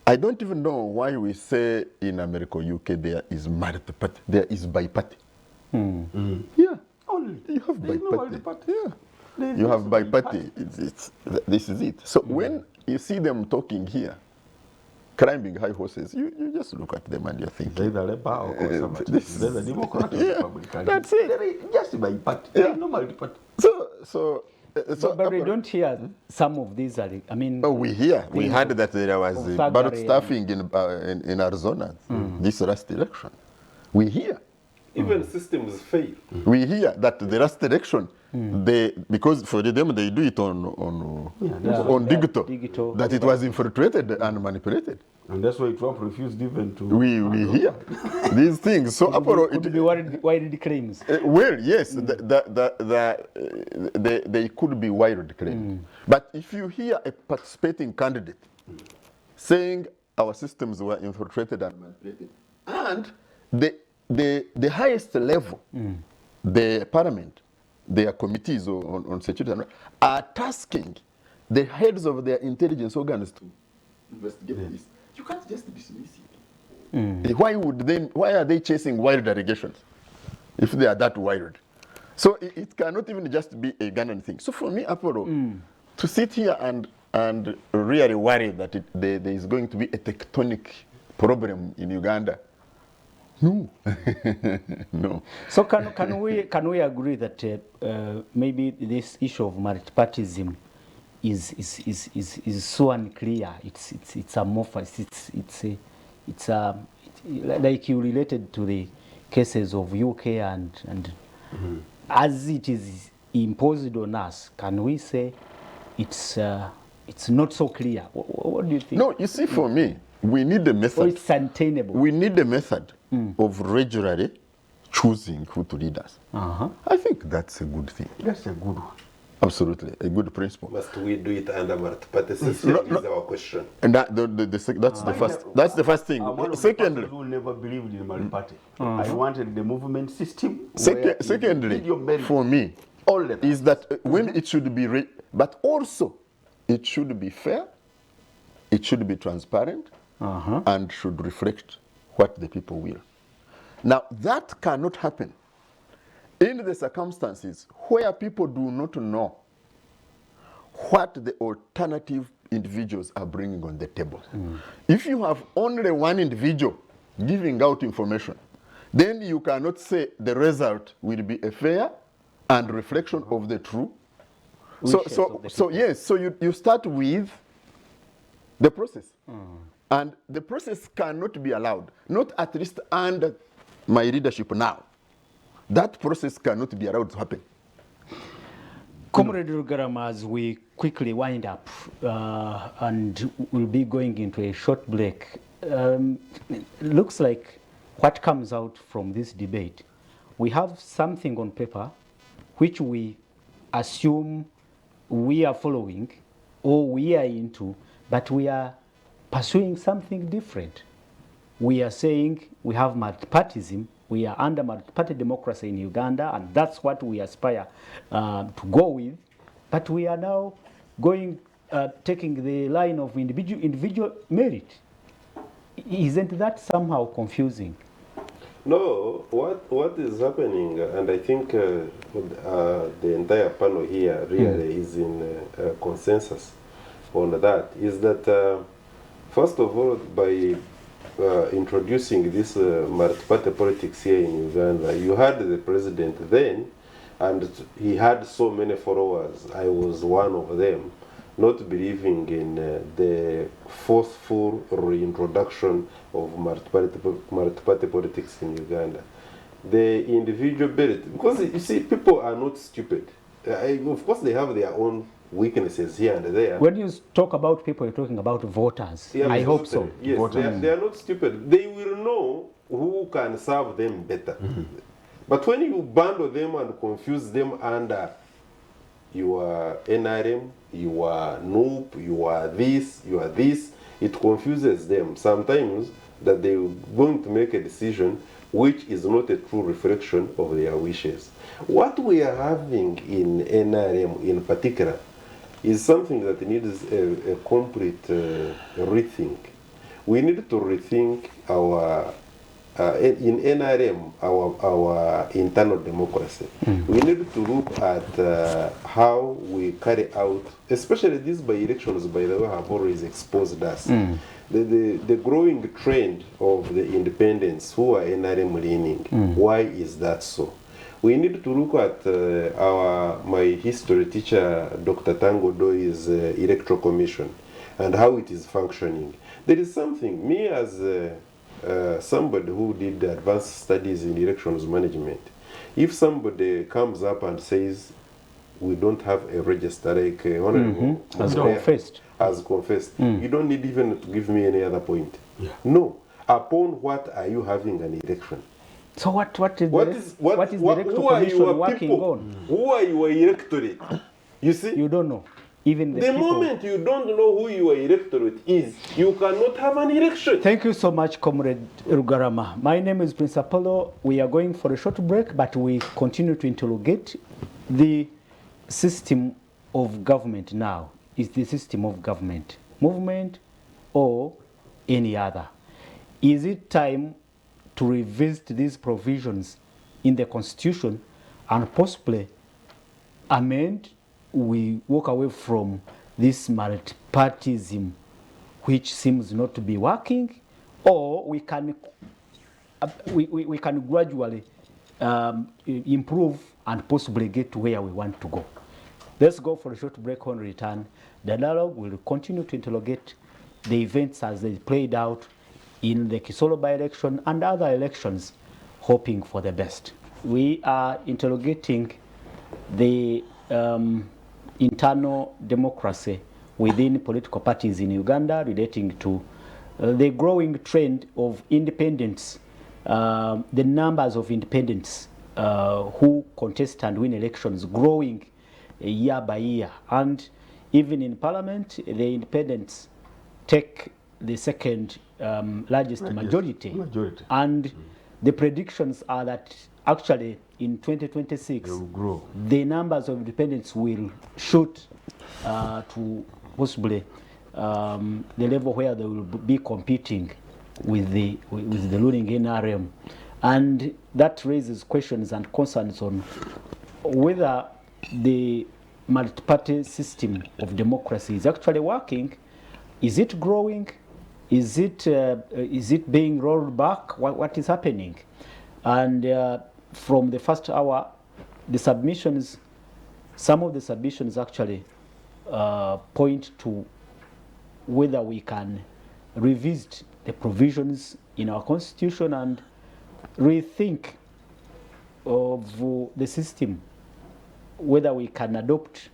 I don't even know why we say in America, UK, there is multi-party, there is bi-party. Yeah, Only. you have There is no bi-party. multi-party. Yeah, There is you no have bi-party. bi-party. This is it. So when you see them talking here, climbing high horses, you just look at them and you think, There is a Labour or Conservative. this- There's a Democratic Yeah, Republican. that's it. There is just by party. There is no multi-party. So But we don't hear some of these. I mean, Oh, we hear. We things heard of- that there was of a thuggery ballot and- stuffing in Arizona this last election. We hear. Even systems fail. We hear that the last election, because for them they do it on digital, that it was infiltrated and manipulated. And that's why Trump refused even to. We hear these things. So Apollo, could be wild claims. well, yes, they could be wild claims. But if you hear a participating candidate saying our systems were infiltrated and manipulated, and the highest level, the parliament, their committees on security, are tasking the heads of their intelligence organs to investigate this. You can't just dismiss it. Why are they chasing wild allegations if they are that wild? So it cannot even just be a Ghanaian thing. So for me, Apollo, to sit here and really worry that there is going to be a tectonic problem in Uganda, no, no. So can we agree that maybe this issue of multipartyism is so unclear? It's amorphous. It's like you related to the cases of UK and as it is imposed on us. Can we say it's not so clear? What do you think? No, you see, for me, we need a Or method. it's untenable. We need a method of regularly choosing who to lead us. I think that's a good thing. That's a good one. Absolutely, a good principle. Must we do it under multi-party system is our question. And that's the first thing. I'm one of the Secondly, persons who never believed in multi-party. I wanted the movement system. secondly, for me, all the time. is that when it should be, but also it should be fair, it should be transparent, and should reflect what the people will. Now, that cannot happen in the circumstances where people do not know what the alternative individuals are bringing on the table. If you have only one individual giving out information, then you cannot say the result will be a fair and reflection of the true. So you start with the process. And the process cannot be allowed, not at least under my leadership now. That process cannot be allowed to happen. Comrade Rugarama, as we quickly wind up and we'll be going into a short break, it looks like what comes out from this debate, we have something on paper which we assume we are following or we are into, but we are pursuing something different. We are saying we have multipartyism, we are under multi-party democracy in Uganda, and that's what we aspire to go with. But we are now going, taking the line of individual merit. Isn't that somehow confusing? No, what is happening, and I think the entire panel here really is in consensus on that, is that first of all, by introducing this multi-party politics here in Uganda, you had the president then, and he had so many followers. I was one of them. not believing in the forceful reintroduction of multi-party politics in Uganda. The individual ability, because you see, people are not stupid. Of course, they have their own weaknesses here and there. When you talk about people, you're talking about voters. Yeah, I hope so. absolutely. Yes, Voters. they are not stupid. They will know who can serve them better. But when you bundle them and confuse them under you are NRM, you are NUP, you are this, it confuses them sometimes that they are going to make a decision which is not a true reflection of their wishes. What we are having in NRM in particular is something that needs a complete rethink. We need to rethink our in NRM, our internal democracy. We need to look at how we carry out, especially these by-elections, by the way, have always exposed us. The growing trend of the independents who are NRM leaning. Why is that so? We need to look at my history teacher, Dr. Tango Doi's electoral commission and how it is functioning. There is something, me as somebody who did advanced studies in elections management, if somebody comes up and says we don't have a register like honorable As Mugore confessed. has confessed, you don't need even to give me any other point. No. Upon what are you having an election? So what is What the, is what is the who electoral are commission your working people? on? Who are your electorate? You see, You don't know. Even the the people. moment you don't know who your electorate is, you cannot have an election. Thank you so much, Comrade Rugarama. My name is Prince Apollo. We are going for a short break, but we continue to interrogate the system of government now. Is the system of government movement or any other? Is it time to revisit these provisions in the Constitution and possibly amend? We walk away from this multipartyism, which seems not to be working, or we can gradually improve and possibly get to where we want to go. Let's go for a short break. On return, the dialogue will continue to interrogate the events as they played out in the Kisoro by-election and other elections, hoping for the best. We are interrogating the internal democracy within political parties in Uganda relating to the growing trend of independents, the numbers of independents who contest and win elections growing year by year. And even in parliament, the independents take the second largest majority. And the predictions are that actually in 2026, grow. the numbers of independents will shoot to possibly the level where they will be competing with the ruling NRM. And that raises questions and concerns on whether the multi-party system of democracy is actually working. Is it growing? Is it being rolled back? What is happening? And from the first hour, the submissions, some of the submissions actually point to whether we can revisit the provisions in our constitution and rethink of the system, whether we can adopt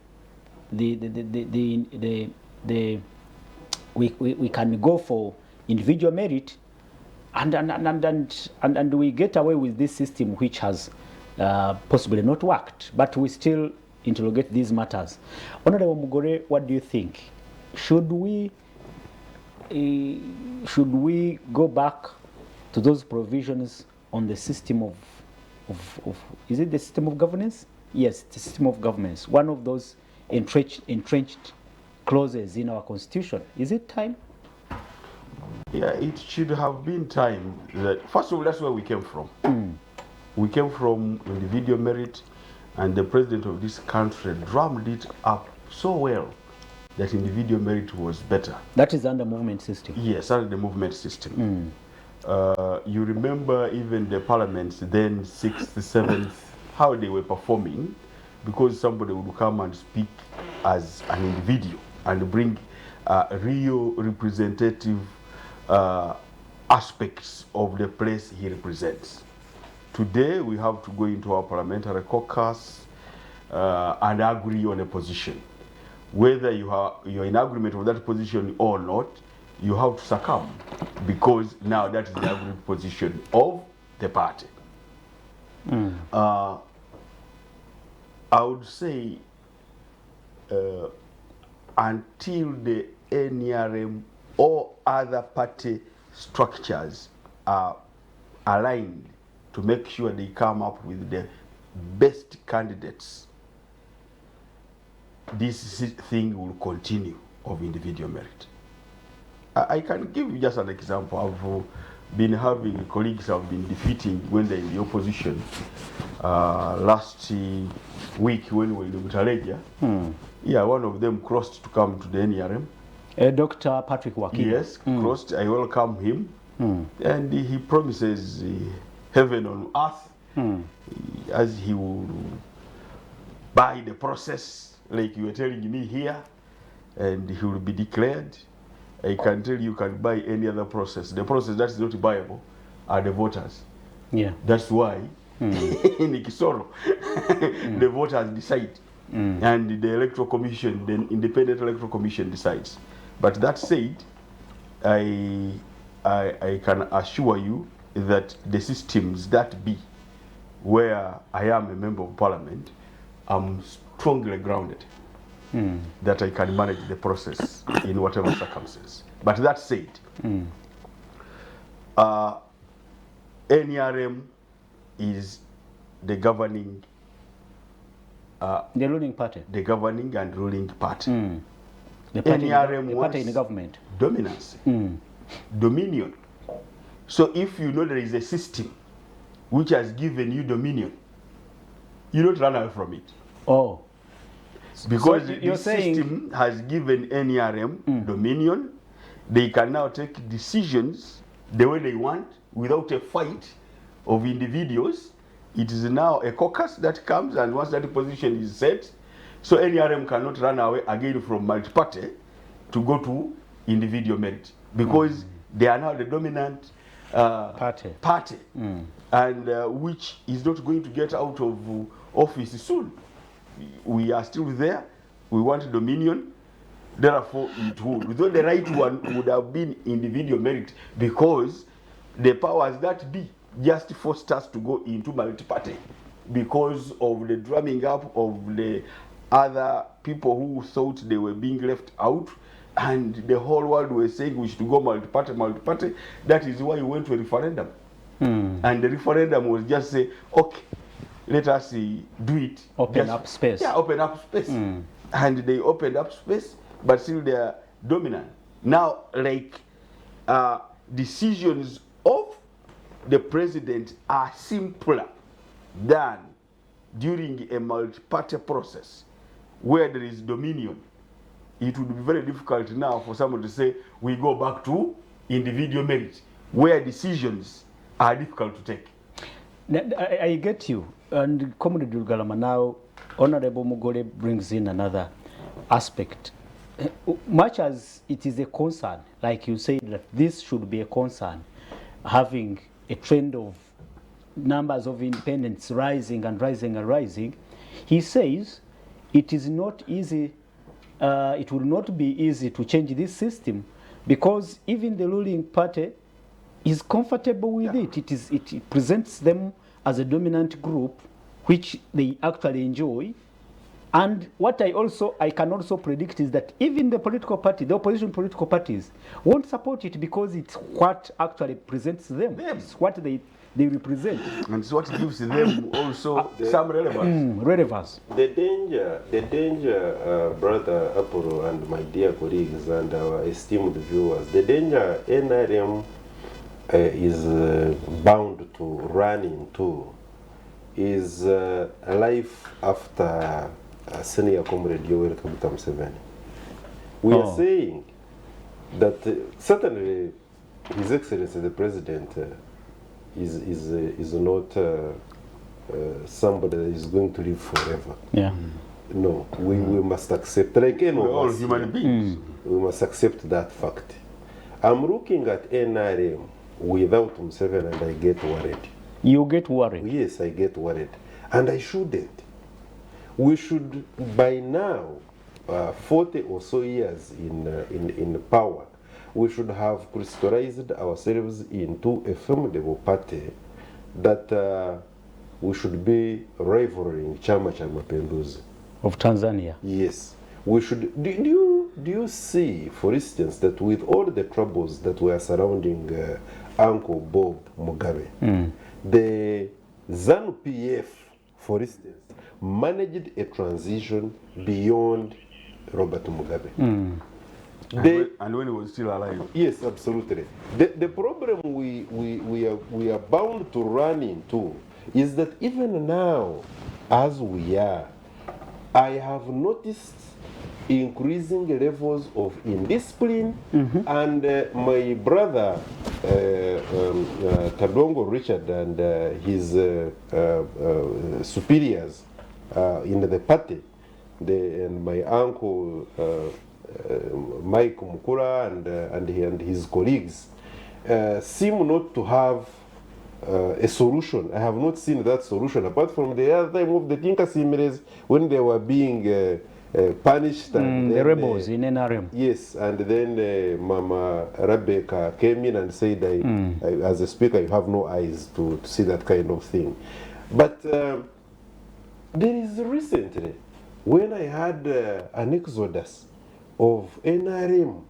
we can go for individual merit and we get away with this system which has possibly not worked, but we still interrogate these matters. Honorable Mugore, what do you think? Should we go back to those provisions on the system of is it the system of governance? Yes, the system of governance. One of those entrenched clauses in our constitution. Is it time? Yeah, it should have been time. First of all, that's where we came from. We came from individual merit, and the president of this country drummed it up so well that individual merit was better. That is under movement system. Yes, under the movement system. You remember even the parliaments then, 6th, 7th, how they were performing, because somebody would come and speak as an individual. and bring real representative aspects of the place he represents. Today, we have to go into our parliamentary caucus and agree on a position. Whether you're in agreement with that position or not, you have to succumb, because now that is the agreed position of the party. I would say until the NRM or other party structures are aligned to make sure they come up with the best candidates, this thing will continue of individual merit. I can give you just an example. I've been having colleagues I've been defeating when they're in the opposition. Last week when we were in Butaleja, yeah, one of them crossed to come to the NRM. Dr. Patrick Wakili. Yes, crossed. I welcome him, and he promises heaven on earth, as he will buy the process, like you were telling me here, and he will be declared. I can tell you can buy any other process. The process that is not viable are the voters. Yeah. That's why in Kisoro, the voters decide, and the electoral commission, the independent electoral commission decides. But that said, I can assure you that the systems that be where I am a member of parliament, I'm strongly grounded that I can manage the process in whatever circumstance. But that said, NRM is the governing, the ruling party. the governing and ruling party. The party, NRM the wants party in the government. dominance, dominion. So if you know there is a system which has given you dominion, you don't run away from it. Oh. Because So you're the saying system has given NRM dominion, they can now take decisions the way they want without a fight of individuals. It is now a caucus that comes, and once that position is set, so NRM cannot run away again from multi-party to go to individual merit, because they are now the dominant party, and which is not going to get out of office soon. We are still there. We want dominion. Therefore, it would. Though the right one would have been individual merit, because the powers that be just forced us to go into multi-party because of the drumming up of the other people who thought they were being left out, and the whole world was saying we should go multi-party, multi-party. That is why we went to a referendum. And the referendum was just say, okay, let us do it. Open up space. Yeah, open up space. And they opened up space, but still they are dominant. Now, like, decisions of the president are simpler than during a multi-party process where there is dominion. It would be very difficult now for someone to say, we go back to individual merit, where decisions are difficult to take. I get you. And Comrade Dulgalama, now Honorable Mugole brings in another aspect. Much as it is a concern, like you said, that this should be a concern, having a trend of numbers of independents rising and rising and rising, he says it is not easy, it will not be easy to change this system, because even the ruling party is comfortable with it. It presents them as a dominant group, which they actually enjoy. And what I can also predict is that even the political party, the opposition political parties, won't support it, because it's what actually presents them. It's what they represent. And it's what gives them also some relevance. Relevance. The danger, Brother Apollo and my dear colleagues and our esteemed viewers, the danger NRM is bound to run into is a life after Senior Comrade Yoweri Kaguta Museveni. We are saying that certainly His Excellency the President is not somebody that is going to live forever. Yeah. No, we must accept, like any We're of all us human here, beings. we must accept that fact. I'm looking at NRM without Museveni and I get worried. You get worried. Yes, I get worried. And I shouldn't. We should, by now, 40 or so years in power, we should have crystallized ourselves into a formidable party that we should be rivaling Chama cha Mapinduzi. Of Tanzania. Yes. We should. Do you see, for instance, that with all the troubles that were surrounding Uncle Bob Mugabe, the ZANU-PF, for instance, managed a transition beyond Robert Mugabe. And when he was still alive. Yes, absolutely. The problem we are bound to run into is that even now, as we are, I have noticed increasing levels of indiscipline, and my brother Kadongo Richard and his superiors in the party, and my uncle Mike Mukura and his colleagues seem not to have a solution. I have not seen that solution apart from the other time of the Tinka Similes when they were being punished. And The then, rebels in NRM. Yes, and then Mama Rebecca came in and said, as a speaker, you have no eyes to see that kind of thing. But there is recently, when I had an exodus of NRM,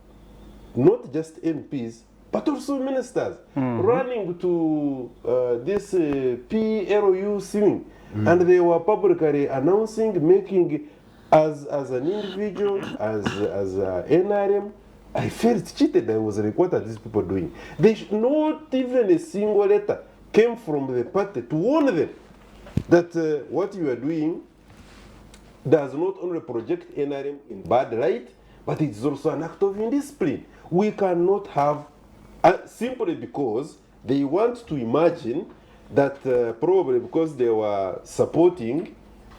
not just MPs, but also ministers, running to this PLU thing. And they were publicly announcing, making, as an individual, as NRM, I felt cheated. I was like, what are these people doing? Not even a single letter came from the party to warn them that what you are doing does not only project NRM in bad light, but it's also an act of indiscipline. We cannot have, simply because they want to imagine that probably because they were supporting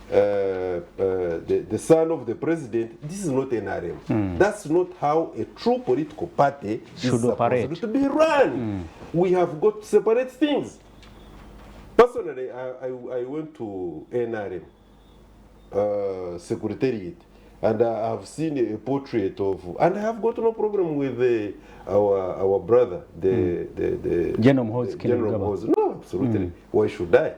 the son of the president, this is not NRM. That's not how a true political party Should is operate. supposed to be run. We have got to separate things. Personally, I went to NRM secretariat, and I have seen a portrait of, and I have got no problem with our brother, the General Mhozi General Kainerugaba. Mhozi. No, absolutely. Why should I?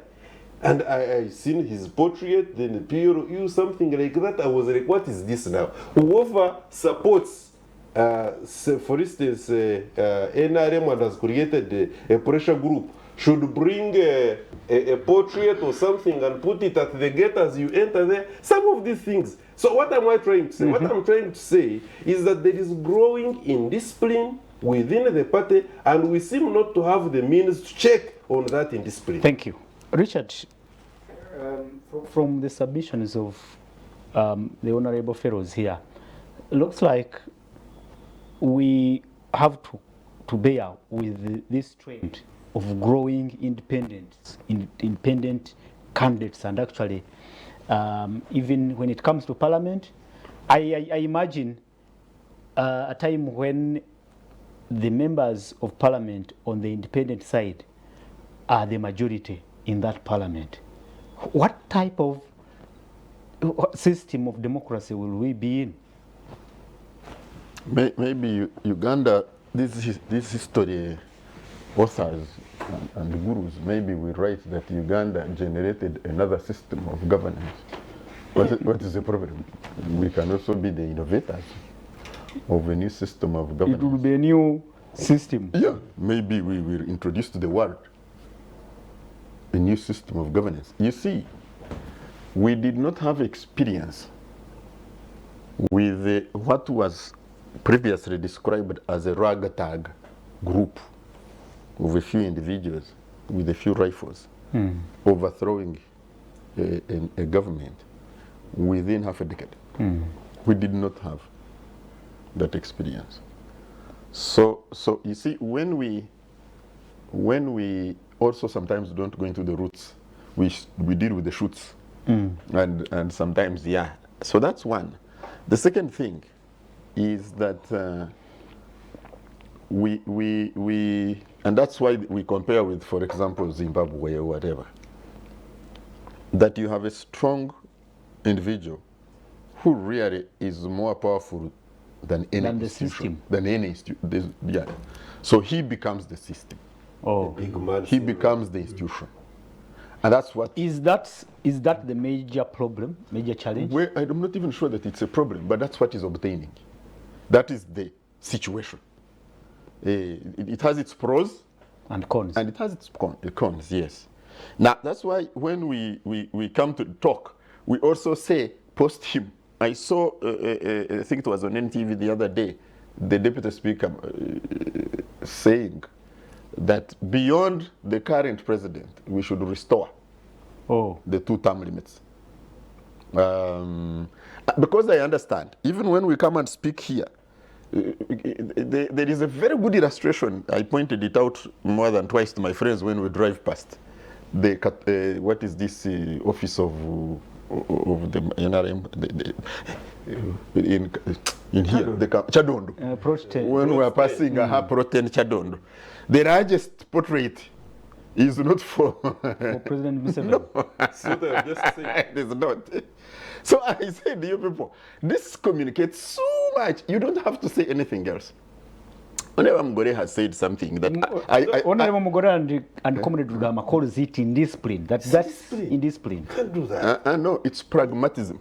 And I seen his portrait, then the PLU, something like that. I was like, what is this now? Whoever supports, for instance, NRM and has created a pressure group should bring a portrait or something and put it at the gate as you enter there. Some of these things. So what am I trying to say? What I'm trying to say is that there is growing indiscipline within the party, and we seem not to have the means to check on that indiscipline. Thank you. Richard, from the submissions of the Honorable Fellows here, looks like we have to bear with this trend of growing independent candidates, and actually even when it comes to parliament, I imagine a time when the members of parliament on the independent side are the majority in that parliament. What type of system of democracy will we be in? Maybe Uganda, this history authors and gurus, maybe we write that Uganda generated another system of governance. What is the problem? We can also be the innovators of a new system of governance. It will be a new system. Yeah, maybe we will introduce to the world a new system of governance. You see, we did not have experience with what was previously described as a ragtag group of a few individuals with a few rifles overthrowing a government within half a decade. We did not have that experience. So you see, when we also sometimes don't go into the roots, we deal with the shoots, and sometimes So that's one. The second thing is that and that's why we compare with, for example, Zimbabwe or whatever, that you have a strong individual who really is more powerful than any Than the institution. system. Than any institution. Yeah. So he becomes the system. Oh. Big man. He becomes the institution. And that's what... Is that the major problem, major challenge? Well, I'm not even sure that it's a problem, but that's what is obtaining. That is the situation. It has its pros And cons. and it has its cons, yes. Now, that's why when we come to talk, we also say post him. I saw, I think it was on NTV the other day, the deputy speaker saying that beyond the current president, we should restore the 2-term limits. Because I understand, even when we come and speak here, there is a very good illustration. I pointed it out more than twice to my friends when we drive past. What is this office of the NRM? In here, the Chadondo. When we are passing Protein Chadondo, the largest portrait is not for President Museveni. No. So they have just said. It is not. So I said to you people, this communicates so much. You don't have to say anything else. Whenever Mugore has said something that Honorable Mugore and Comrade Rugama calls it indiscipline. That's indiscipline. Can't do that. No, it's pragmatism.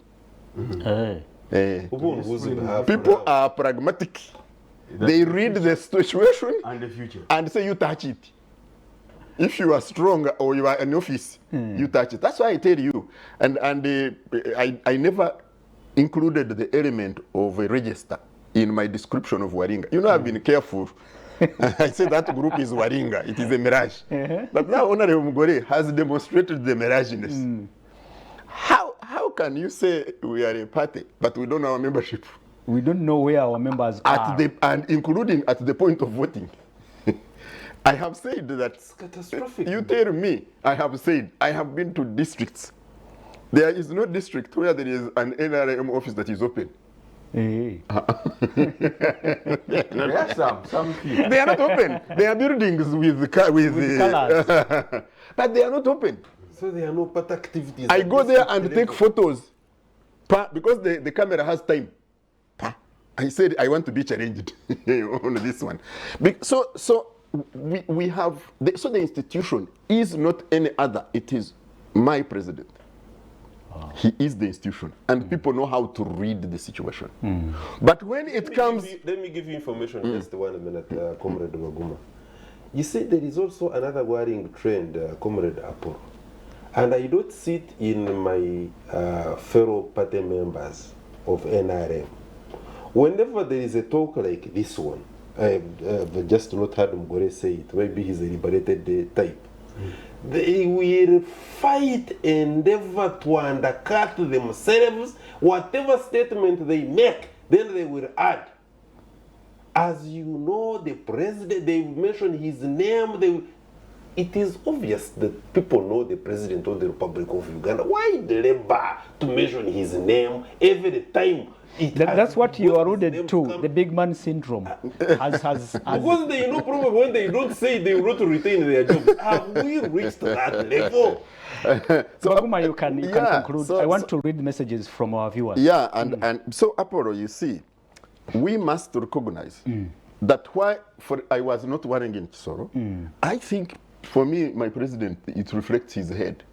People People are pragmatic. They read the situation And the future. and say you touch it. If you are strong or you are in office, you touch it. That's why I tell you. And I never included the element of a register in my description of Waringa. You know, I've been careful. I say that group is Waringa. It is a mirage. But now Honorable Mugore has demonstrated the miraginess. How can you say we are a party, but we don't know our membership? We don't know where our members are. And including at the point of voting. I have said that. It's catastrophic. You tell me, I have said, I have been to districts. There is no district where there is an NRM office that is open. Hey. There are some few. They are not open. They are buildings with colours. But they are not open. So there are no party activities. I go there and take photos. Because the camera has time. I said I want to be challenged on this one. So we have, so the institution is not any other. It is my president. He is the institution, and people know how to read the situation. But when it comes... Let me give you information, just 1 minute, Comrade Maguma. You see, there is also another worrying trend, Comrade Apollo. And I don't see it in my fellow party members of NRM. Whenever there is a talk like this one, I've just not heard Mugore say it, maybe he's a liberated type. They will fight, endeavor to undercut themselves. Whatever statement they make, then they will add. As you know, the president, they mention his name. It is obvious that people know the president of the Republic of Uganda. Why labor to mention his name every time? That's what you alluded to, the big man syndrome. Because they know probably when they don't say they will not retain their jobs. Have we reached that level? So Maguma, you can conclude. I want to read messages from our viewers. Yeah, and so Apollo, you see, we must recognize that why I was not worrying in Chisoro. I think for me, my president, it reflects his head.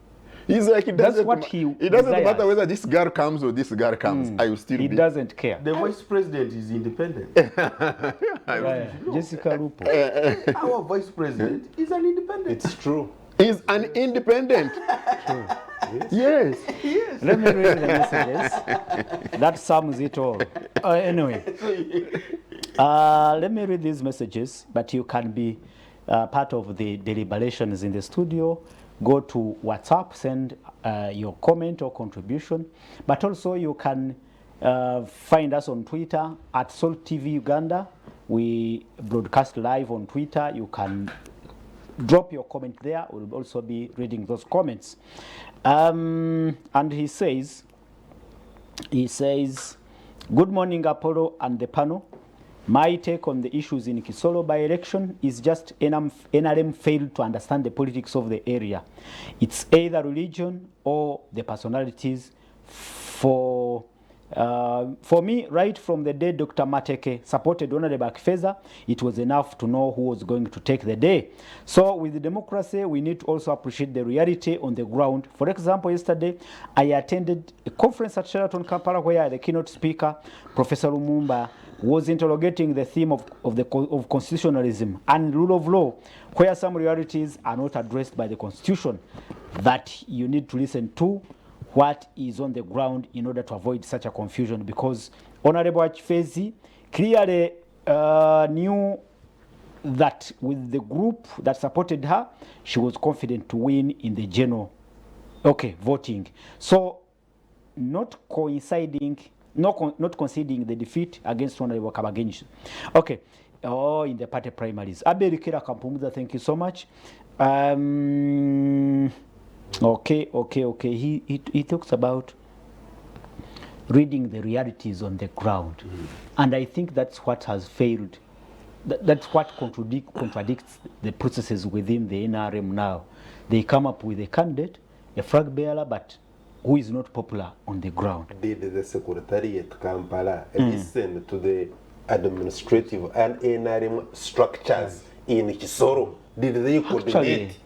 He's like, it doesn't matter whether this girl comes or this girl comes. I will still be. He doesn't care. The vice president is independent. Jessica Lupo. Our vice president is an independent. It's true. He's an independent. True. Yes. Let me read the messages. That sums it all. Anyway, let me read these messages, but you can be part of the deliberations in the studio. Go to WhatsApp, send your comment or contribution. But also you can find us on Twitter at Salt TV Uganda. We broadcast live on Twitter. You can drop your comment there. We'll also be reading those comments. And he says, He says, good morning, Apollo and the panel. My take on the issues in Kisoro by-election is just NRM failed to understand the politics of the area. It's either religion or the personalities. For me, right from the day Dr. Mateke supported Honorable Akifeza, it was enough to know who was going to take the day. So with democracy, we need to also appreciate the reality on the ground. For example, yesterday, I attended a conference at Sheraton, Kampala, where the keynote speaker, Professor Lumumba, was interrogating the theme of constitutionalism and rule of law, where some realities are not addressed by the Constitution, that you need to listen to what is on the ground in order to avoid such a confusion, because Honorable Achifezi clearly knew that with the group that supported her, she was confident to win in the general voting. So not conceding the defeat against Honorable Kabagenyi. Okay, in the party primaries. Abel Kira Kampumuza, thank you so much. Okay. He talks about reading the realities on the ground, and I think that's what has failed. That's what contradicts the processes within the NRM now. They come up with a candidate, a flag bearer, but who is not popular on the ground. Did the Secretariat Kampala listen to the administrative and NRM structures in Kisoro? Did they coordinate?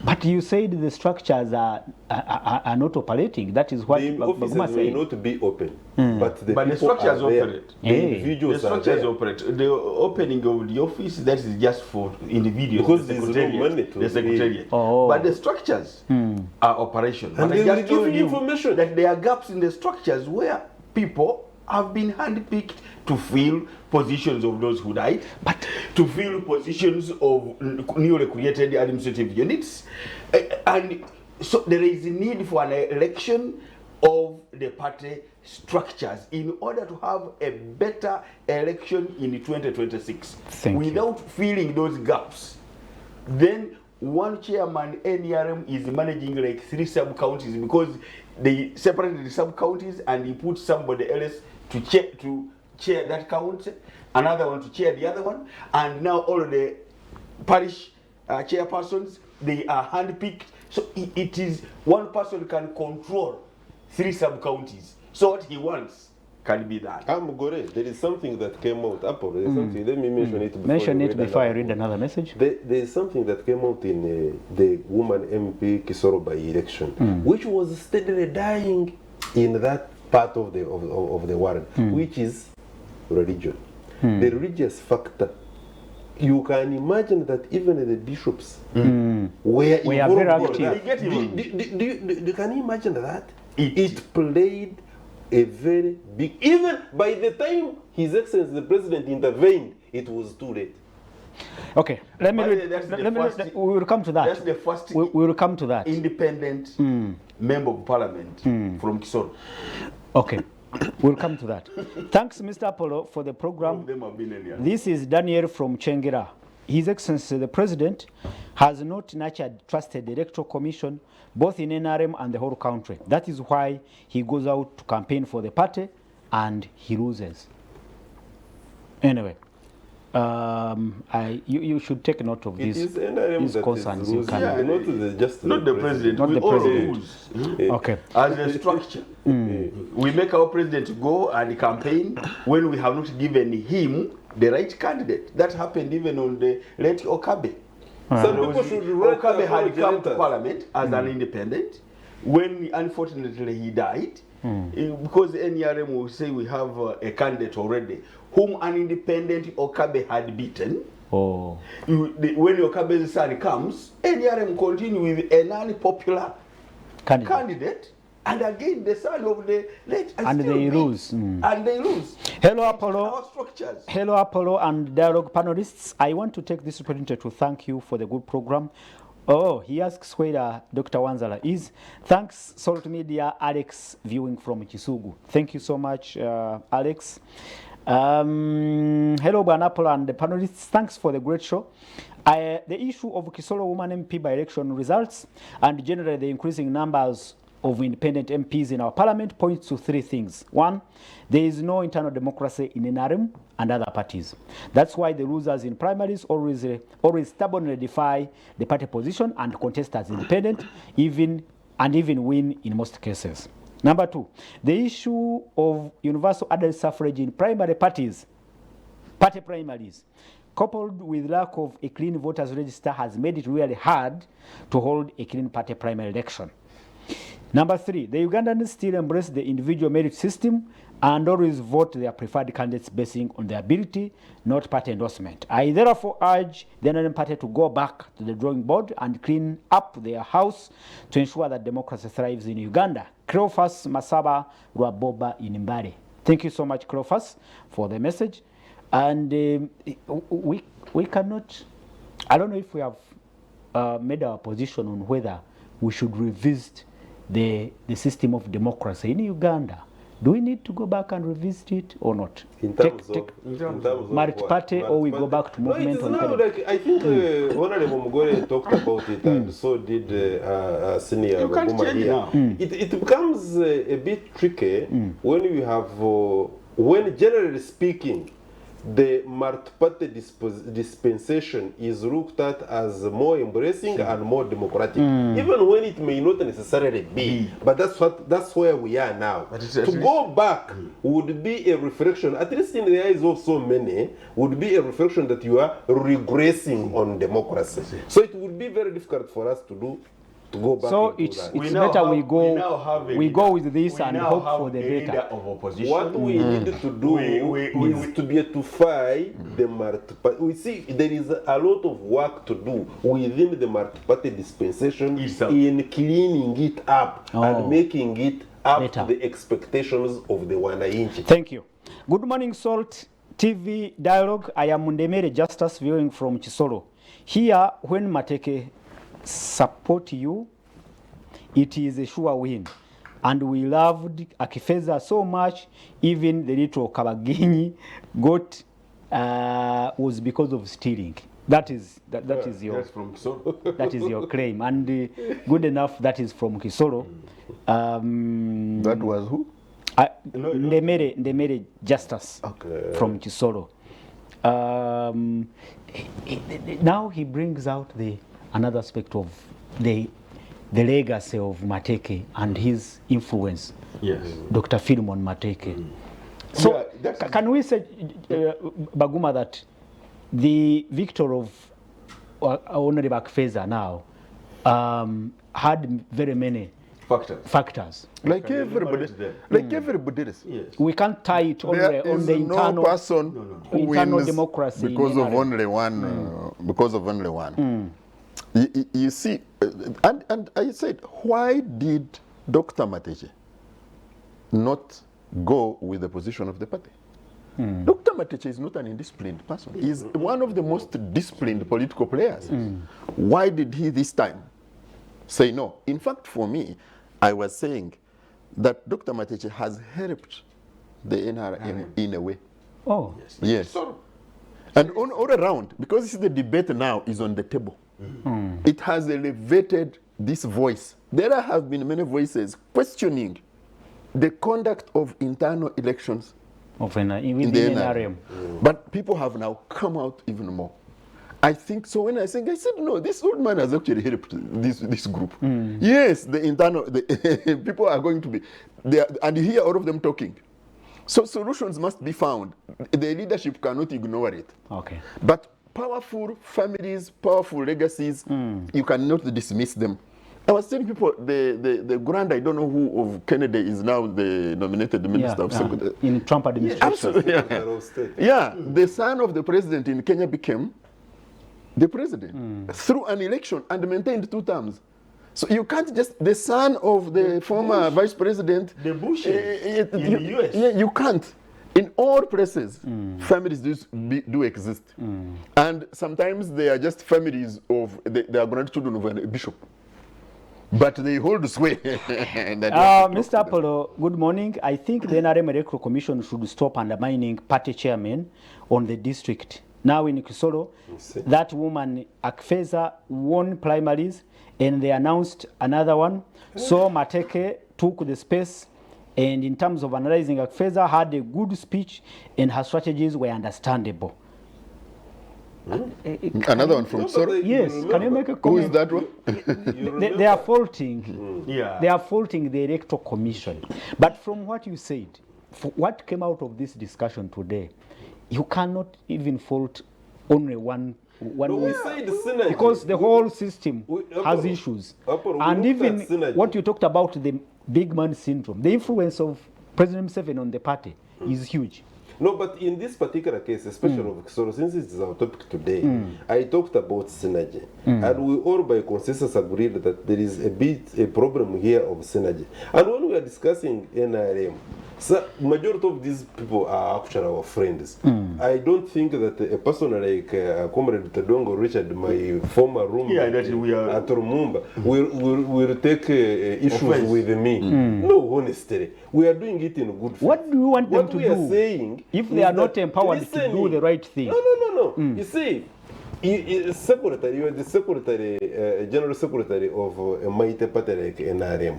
But you said the structures are not operating. That is what the offices may not be open, but the structures operate. The individuals the structures operate. The opening of the office, that is just for individuals. Because there's no money to the secretariat. But the structures are operational. And but they I just told you information that there are gaps in the structures where people have been handpicked to fill positions of those who died, but to fill positions of newly created administrative units. And so there is a need for an election of the party structures in order to have a better election in 2026. Without filling those gaps, then one chairman NRM is managing like 3 sub-counties, because they separated the sub-counties and he put somebody else to chair that county, another one to chair the other one, and now all of the parish chairpersons, they are handpicked. So it is one person can control 3 sub-counties. So what he wants can be that. There is something that came out. Let me mention it. Mention it before I read another message. There is something that came out in the woman MP Kisoro by-election, which was steadily dying in that part of the world, which is religion. The religious factor. You can imagine that even the bishops were very active. Can you imagine that? It played a very big, even by the time His Excellency the President intervened, it was too late. Okay, we will come to that. That's the first we will come to that. Independent member of parliament from Kisoro. Okay, we'll come to that. Thanks, Mr. Apollo, for the program. This is Daniel from Chengera. His Excellency the President has not nurtured trusted electoral commission both in NRM and the whole country. That is why he goes out to campaign for the party and he loses. Anyway, you should take note of this. It is NRM these that concerns. is not the president. Not the president. Okay. As a structure, we make our president go and campaign when we have not given him the right candidate. That happened even on the late Okabe. Some people should Okabe had come to parliament as an independent. When unfortunately he died, because NRM will say we have a candidate already, whom an independent Okabe had beaten. When Okabe's son comes, NRM continue with a non-popular candidate. And again, the son of the late and they lose. And they lose. Hello, Apollo. Hello, Apollo and Dialogue panelists. I want to take this opportunity to thank you for the good program. He asks where Dr. Wanzala is. Thanks, Salt Media, Alex, viewing from Kisugu. Thank you so much, Alex. Hello, Apollo and the panelists. Thanks for the great show. The issue of Kisoro woman MP by election results and generally the increasing numbers of independent MPs in our parliament points to three things. One, there is no internal democracy in NRM and other parties. That's why the losers in primaries always stubbornly defy the party position and contest as independent, even win in most cases. Number two, the issue of universal adult suffrage in primary parties, party primaries, coupled with lack of a clean voters register, has made it really hard to hold a clean party primary election. Number three, the Ugandans still embrace the individual merit system and always vote their preferred candidates basing on their ability, not party endorsement. I therefore urge the NRM party to go back to the drawing board and clean up their house to ensure that democracy thrives in Uganda. Cleophas Masaba Rwaboba Inimbare. Thank you so much, Cleophas, for the message. And we cannot, I don't know if we have made our position on whether we should revisit the system of democracy in Uganda. Do we need to go back and revisit it or not? In terms of multi-party, or we go back to movement? No, it's now like, I think Honorable Mugore talked about it, and so did Senior Baguma here. It becomes a bit tricky when we have, when generally speaking, the multi-party dispensation is looked at as more embracing and more democratic, even when it may not necessarily be. But that's where we are now. To go back would be a reflection, at least in the eyes of so many, would be a reflection that you are regressing on democracy. So it would be very difficult for us to do. Go back. So it's better we go with this and hope for the better. Of opposition. What we need to do is to be able to fight the multi-party. We see there is a lot of work to do within the multi-party dispensation in cleaning it up and making it up better to the expectations of the wananchi. Thank you. Good morning, Salt TV Dialogue. I am Ndemere Justice viewing from Chisolo. Here, when Mateke support you, it is a sure win. And we loved Akifeza so much, even the little Kabaginyi got was because of stealing. That is your That's from Kisoro. that is your claim, and good enough that is from Kisoro. That was who? Ndemere Justice from Kisoro. Now he brings out another aspect of the legacy of Mateke and his influence. Yes. Dr. Philemon Mateke. So can we say, Baguma, that the victor of Honorable Akifeza now had very many factors. Like everybody else. Yes. We can't tie it on the internal, person who internal wins democracy because of only one. Because of only one. You see, and I said, why did Dr. Mateke not go with the position of the party? Dr. Mateke is not an indisciplined person. He's one of the most disciplined political players. Why did he this time say no? In fact, for me, I was saying that Dr. Mateke has helped the NRM in a way. Oh, yes. And all around, because the debate now is on the table. It has elevated this voice. There have been many voices questioning the conduct of internal elections in the NRM. But people have now come out even more. I think so. When I said no, this old man has actually helped this group. Yes, the internal people are going to be there, and you hear all of them talking. So solutions must be found. The leadership cannot ignore it. Okay. But powerful families, powerful legacies, you cannot dismiss them. I was telling people the grand, I don't know who of Kennedy is now the nominated minister of security. In Trump administration. Absolutely. Yeah, the son of the president in Kenya became the president through an election and maintained 2 terms. So you can't just, the son of the former vice president. The Bushes in the US. Yeah, you can't. In all places, families do exist. And sometimes they are just families of, they are grandchildren of a bishop. But they hold sway. Mr. Apollo, good morning. I think the NRM Electoral Commission should stop undermining party chairmen on the district now in Kisoro. see. That woman, Akfeza, won primaries, and they announced another one. So Mateke took the space, and in terms of analyzing, Akfeza had a good speech, and her strategies were understandable. Another one from No, but Soro? Yes, can you make a Who comment? is that one? They are faulting. Yeah. They are faulting the Electoral Commission. But from what you said, what came out of this discussion today, you cannot even fault only one No, we said synergy. because the whole system we- has Apollo, issues. Apollo, we And looked even at synergy. what you talked about, the big man syndrome, the influence of President Museveni on the party is huge. No, but in this particular case, especially of Kisoro, since it is our topic today, I talked about synergy. And we all by consensus agreed that there is a problem here of synergy. And when we are discussing NRM, so majority of these people are actually our friends. I don't think that a person like Comrade Tadongo Richard, my former roommate that we are- at Rumumba, will take issues Offense. with me. No, honestly. We are doing it in good faith. What do you want them What to we are do saying if is they are that- not empowered to listen, do the right thing? No. You see, secretary, you are the secretary, general secretary of a mighty party like NRM.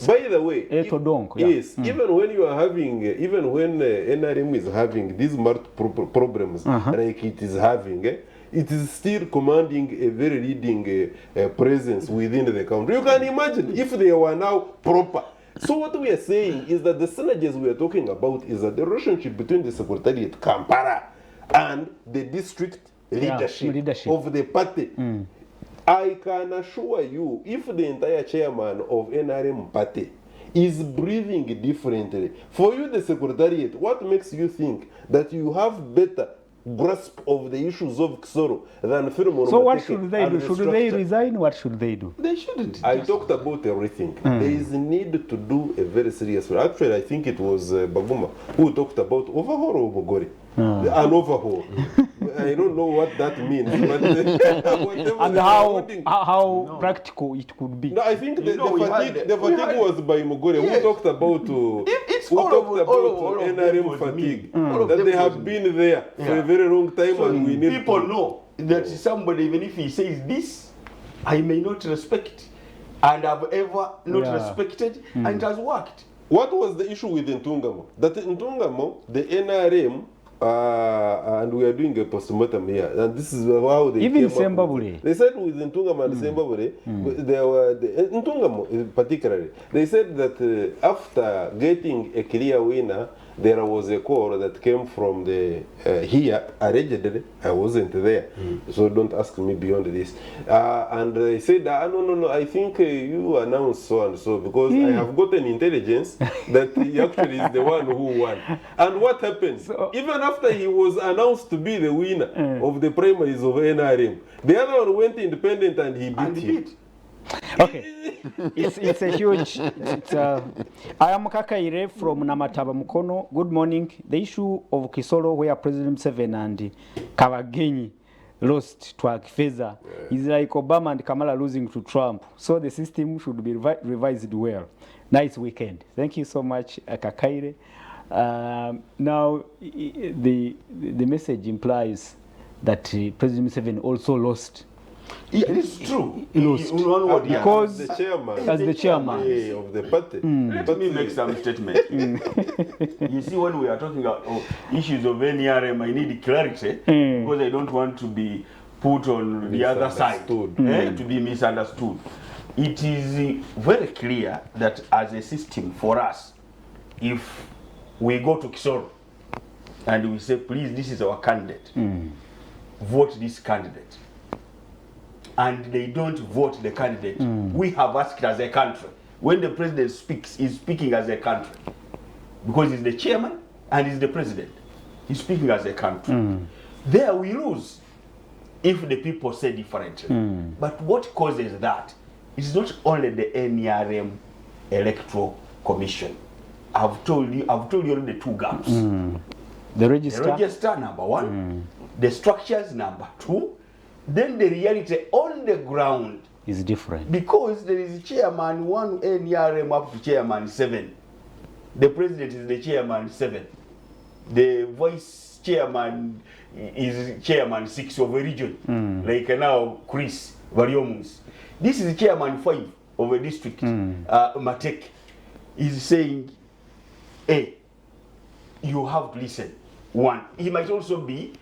By the way, Todongo, yeah. yes, even when you are having, even when NRM is having these multiple problems like it is having, it is still commanding a very leading presence within the country. You can imagine if they were now proper. So what we are saying is that the synergies we are talking about is that the relationship between the Secretariat Kampala and the district leadership of the party. I can assure you, if the entire chairman of NRM party is breathing differently, for you the Secretariat, what makes you think that you have better grasp of the issues of Kisoro than Philemon So what Mateke should they and do? the Should they structure? resign? What should they do? They shouldn't. I talked about everything. There is a need to do a very serious. Actually, I think it was Baguma who talked about overhaul of Bogori. An overhaul. I don't know what that means. But whatever And they are how holding- practical it could be. No, I think the No, we had- fatigue, the we fatigue had- was by Mugore. Yes. Who talked about It's who all talked of- about all of them NRM was fatigue. me. All of That them they was have me. been there for Yeah. a very long time, So and we need people to know that somebody, even if he says this, I may not respect, and I've ever not Yeah. respected, and it has worked. What was the issue with Ntungamo? That Ntungamo, the NRM, and we are doing a postmortem here, and this is how they Even came up Sembabule. with- They said with Ntungamo and Sembabule, there were Ntungamo particularly. They said that after getting a clear winner, there was a call that came from the here allegedly. I wasn't there, so don't ask me beyond this. And they said, no, I think you announced so and so because I have gotten intelligence that he actually is the one who won. And what happened? Even after he was announced to be the winner of the primaries of NRM, the other one went independent and he beat And him. beat. Okay, it's a huge. I am Kakaire from Namataba Mukono. Good morning. The issue of Kisoro, where President Museveni and Kabagenyi lost to Akfeza, is like Obama and Kamala losing to Trump. So the system should be revised well. Nice weekend. Thank you so much, Kakaire. Now, the message implies that President Museveni also lost. Yeah, it's true. He lost. In one word, yeah. Because The chairman as the chairman. of the party. Let me make some statement. You see, when we are talking about issues of NRM, I need clarity because I don't want to be put on the other side, to be misunderstood. It is very clear that as a system for us, if we go to Kisoro and we say, please, this is our candidate, vote this candidate, and they don't vote the candidate, we have asked as a country. When the president speaks, he's speaking as a country. Because he's the chairman and he's the president. He's speaking as a country. There we lose if the people say differently. But what causes that is not only the NRM Electoral Commission. I've told you already the two gaps. The register. The register, number one. The structures, number two. Then the reality on the ground is different. because there is chairman 1 NRM up to chairman 7. The president is the chairman 7. The vice chairman is chairman 6 of a region, like now Chris Variomus. This is chairman 5 of a district, Matek, is saying, hey, you have to listen. One, he might also be,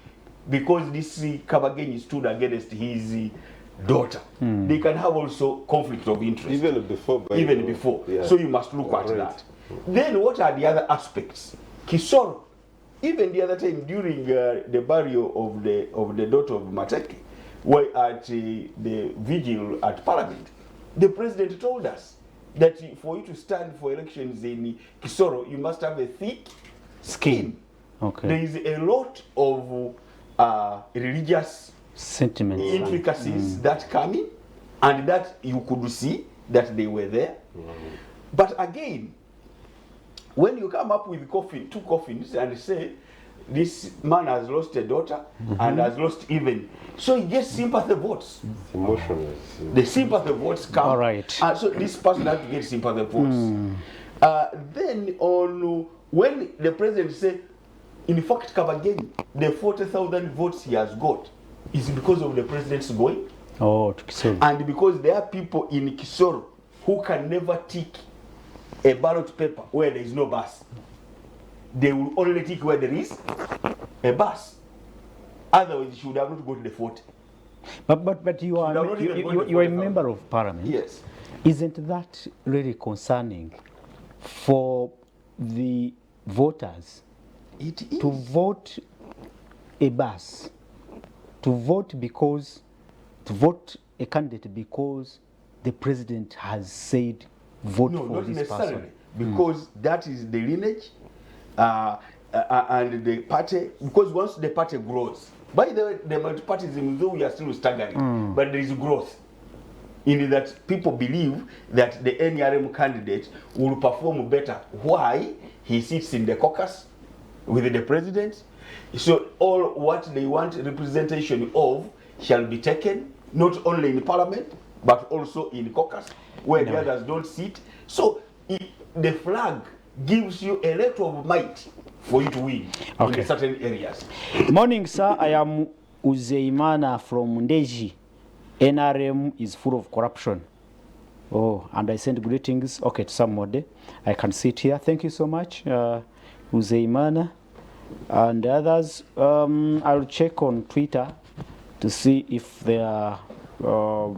because this Kabageni stood against his daughter, they can have also conflict of interest. Even before. Yeah. So you must look at that. Then what are the other aspects? Kisoro, even the other time during the burial of the daughter of Mateke, where at the vigil at Parliament, the president told us that for you to stand for elections in Kisoro, you must have a thick skin. Okay. There is a lot of religious sentiments, intricacies that come in, and that you could see that they were there. But again, when you come up with two coffins and say this man has lost a daughter and has lost even, so he gets sympathy votes. Emotional. The sympathy votes come. All right. So this person has to get sympathy votes. Then on when the president say, in fact, Kabageni, the 40,000 votes he has got is because of the president's going. Oh, to Kisoro. And because there are people in Kisoro who can never tick a ballot paper where there is no bus. They will only tick where there is a bus. Otherwise, you should have not go to the 40. But you are a member of parliament. Yes. Isn't that really concerning for the voters? It is. To vote a bus, to vote a candidate because the president has said vote No, for not this necessarily, person. because that is the lineage and the party. Because once the party grows, by the way, the multipartyism, though we are still staggering, but there is growth in that people believe that the NRM candidate will perform better. Why? He sits in the caucus with the president. So all what they want representation of shall be taken, not only in parliament, but also in caucus, where the others don't sit. So the flag gives you a lot of might for you to win in certain areas. Morning, sir. I am Uzeimana from Ndeji. NRM is full of corruption. Oh, and I send greetings. Okay, to somebody. I can sit here. Thank you so much, Uzeimana. And others, I'll check on Twitter to see if there are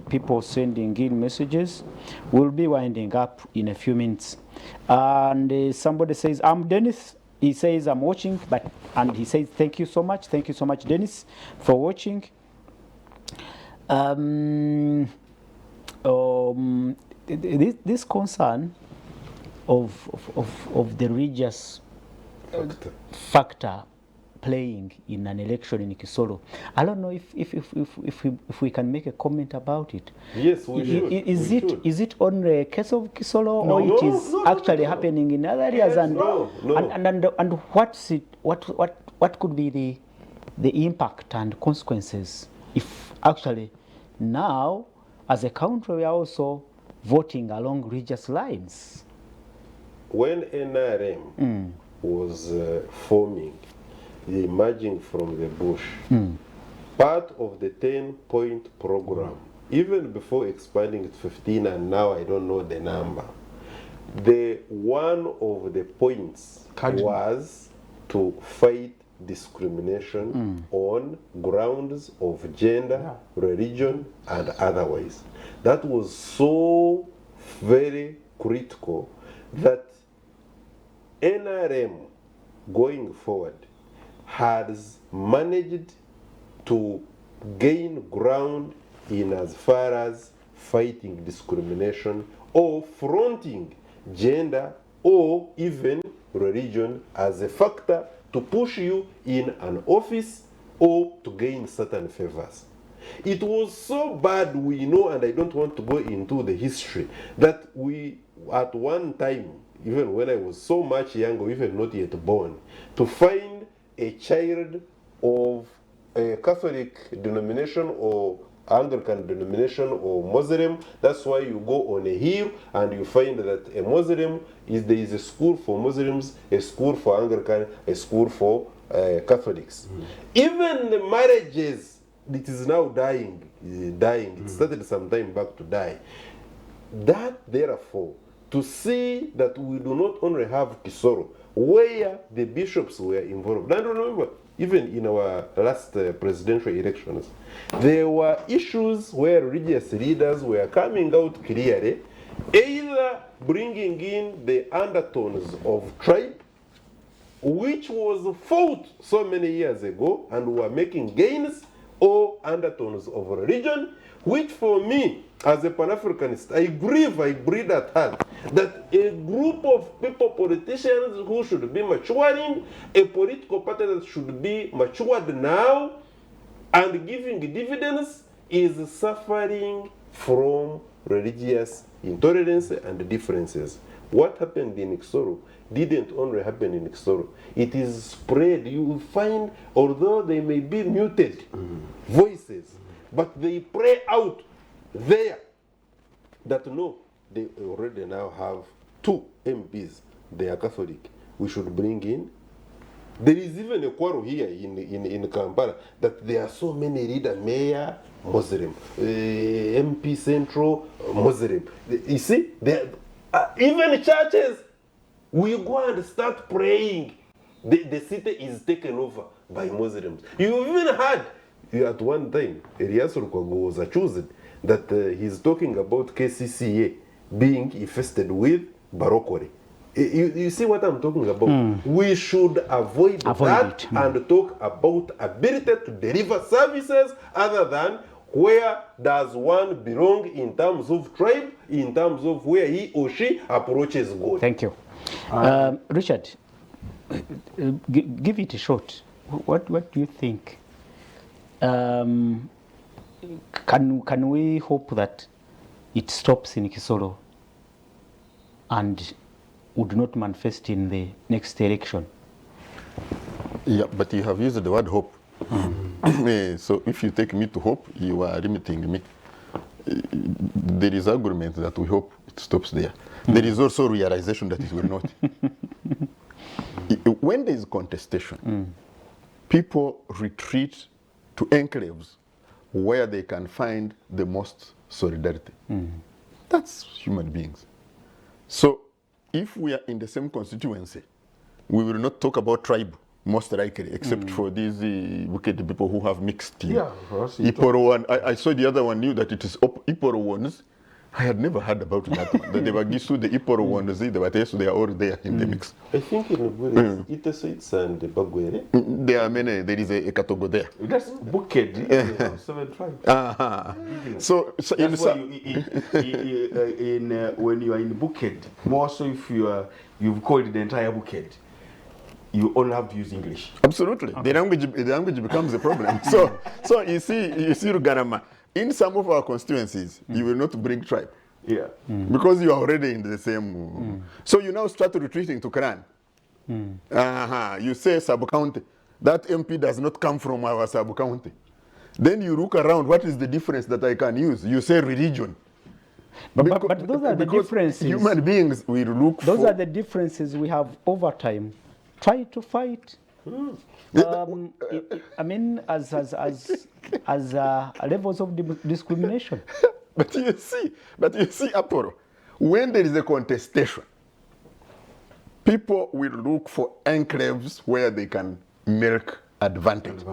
people sending in messages. We'll be winding up in a few minutes. And somebody says, I'm Dennis. He says, I'm watching, and he says, thank you so much. Thank you so much, Dennis, for watching. This concern of the religious factor playing in an election in Kisoro. I don't know if we can make a comment about it. Yes, we should. Is it only a case of Kisoro, or it is actually happening in other areas? Yes, and what could be the impact and consequences if actually now as a country we are also voting along religious lines? When NRM was forming, emerging from the bush, part of the 10-point program, even before expanding to 15, and now I don't know the number, one of the points was to fight discrimination on grounds of gender, religion, and otherwise. That was so very critical that NRM going forward has managed to gain ground in as far as fighting discrimination or fronting gender or even religion as a factor to push you in an office or to gain certain favors. It was so bad, we know, and I don't want to go into the history, that we at one time, even when I was so much younger, even not yet born, to find a child of a Catholic denomination or Anglican denomination or Muslim, that's why you go on a hill and you find that a Muslim there is a school for Muslims, a school for Anglican, a school for Catholics. Even the marriages, it is now dying. It started some time back to die. That, therefore, to see that we do not only have Kisoro, where the bishops were involved. And remember, even in our last presidential elections, there were issues where religious leaders were coming out clearly, either bringing in the undertones of tribe, which was fought so many years ago and were making gains, or undertones of religion, which for me, as a Pan-Africanist, I breathe at heart that a group of people, politicians who should be maturing, a political party that should be matured now and giving dividends, is suffering from religious intolerance and differences. What happened in Kisoro didn't only happen in Kisoro. It is spread. You will find, although they may be muted voices, but they pray out there that no, they already now have 2 MPs. They are Catholic. We should bring in. There is even a quarrel here in Kampala that there are so many leaders, mayor, Muslim, MP Central, Muslim. You see, even churches, we go and start praying. The city is taken over by Muslims. You even heard at one time, Elias Lukwago was accused that he's talking about KCCA being infested with baroquery. You see what I'm talking about? We should avoid that and talk about ability to deliver services other than where does one belong in terms of tribe, in terms of where he or she approaches God. Thank you. Richard, give it a shot. What do you think? Can we hope that it stops in Kisoro and would not manifest in the next election? Yeah, but you have used the word hope. So if you take me to hope, you are limiting me. There is argument that we hope it stops there. There is also realization that it will not. When there is contestation, people retreat to enclaves where they can find the most solidarity. That's human beings. So if we are in the same constituency, we will not talk about tribe, most likely, except for these wicked people who have mixed. Yeah, for us, Iporo one. I saw the other one, knew that it is Iporo ones. I had never heard about that one. The Bagisu, the Iporo ones, the Batesu, they are all there in the mix. I think in Buri, Itesoits and Bagwere. There are many, there is a Katogo there. That's Buked, 7 tribes. So That's why when you are in Buked, more so if you've called the entire Buked, you only have to use English. Absolutely. Okay. The language becomes a problem. So you see Rugarama, in some of our constituencies, you will not bring tribe. Yeah. Because you are already in the same. So you now start retreating to Quran. You say sub-county. That MP does not come from our sub-county. Then you look around, what is the difference that I can use? You say religion. But those are the differences. Human beings will look Those are the differences we have over time. Try to fight. I mean, as levels of discrimination. But you see, Apollo, when there is a contestation, people will look for enclaves where they can milk advantage.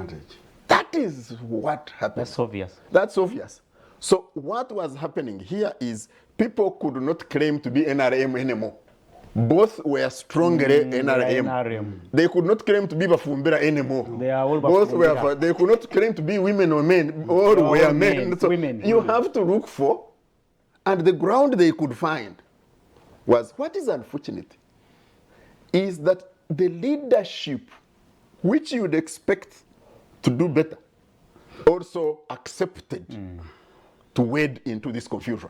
That is what happened. That's obvious. That's obvious. So what was happening here is people could not claim to be NRM anymore. Both were strongly NRM. They could not claim to be Bafumbira anymore. They are all Both were. They could not claim to be women or men. All were men. So women. You have to look for, and the ground they could find was, what is unfortunate is that the leadership, which you would expect to do better, also accepted to wade into this confusion.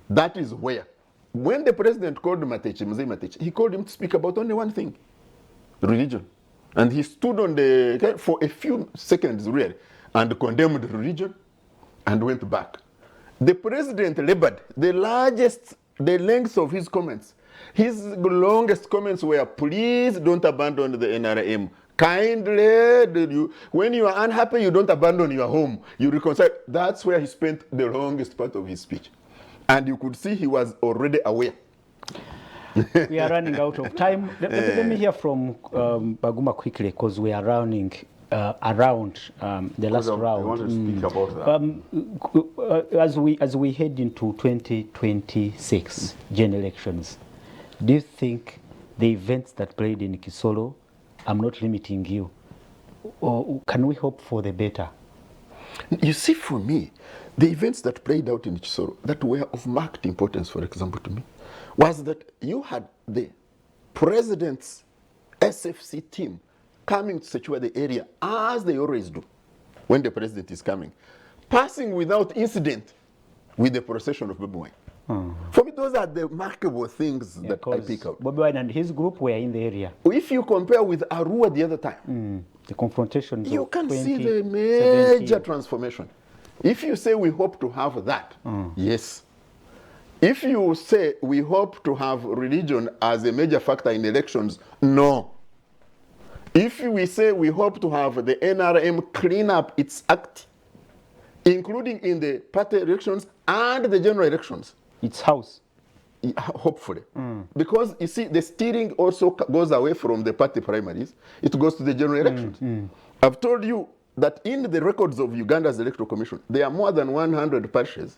That is where. When the president called Matechi, Mzee Matechi, he called him to speak about only one thing, religion. And he stood on for a few seconds really, and condemned the religion and went back. The president labored the length of his comments. His longest comments were, please don't abandon the NRM. Kindly, when you are unhappy, you don't abandon your home. You reconcile. That's where he spent the longest part of his speech. And you could see he was already aware. We are running out of time. Let me hear from Baguma quickly, because we are running around the last round. I want to speak about that. As we head into 2026 general elections, do you think the events that played in Kisoro, I'm not limiting you, or can we hope for the better? You see, for me, the events that played out in Kisoro that were of marked importance, for example, to me, was that you had the president's SFC team coming to secure the area, as they always do when the president is coming, passing without incident with the procession of Bobi Wine. For me, those are the remarkable things that I pick out. Bobi Wine and his group were in the area. If you compare with Arua the other time, The confrontations you of can see the 2017. major transformation. If you say we hope to have that, yes. If you say we hope to have religion as a major factor in elections, no. If we say we hope to have the NRM clean up its act, including in the party elections and the general elections, Its house. hopefully. Because you see, the steering also goes away from the party primaries. It goes to the general elections. I've told you that in the records of Uganda's Electoral Commission, there are more than 100 parishes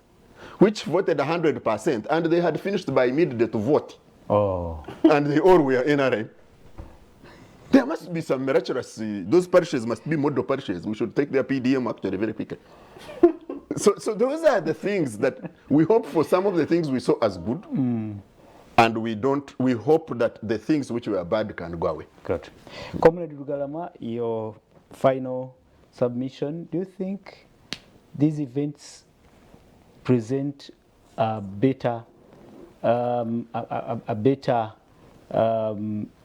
which voted 100%, and they had finished by midday to vote. Oh. And they all were NRM. There must be some miraculous, those parishes must be model parishes. We should take their PDM actually very quickly. So those are the things that we hope for. Some of the things we saw as good, and we hope that the things which were bad can go away. Good. Comrade Rugalama, your final submission. Do you think these events present a better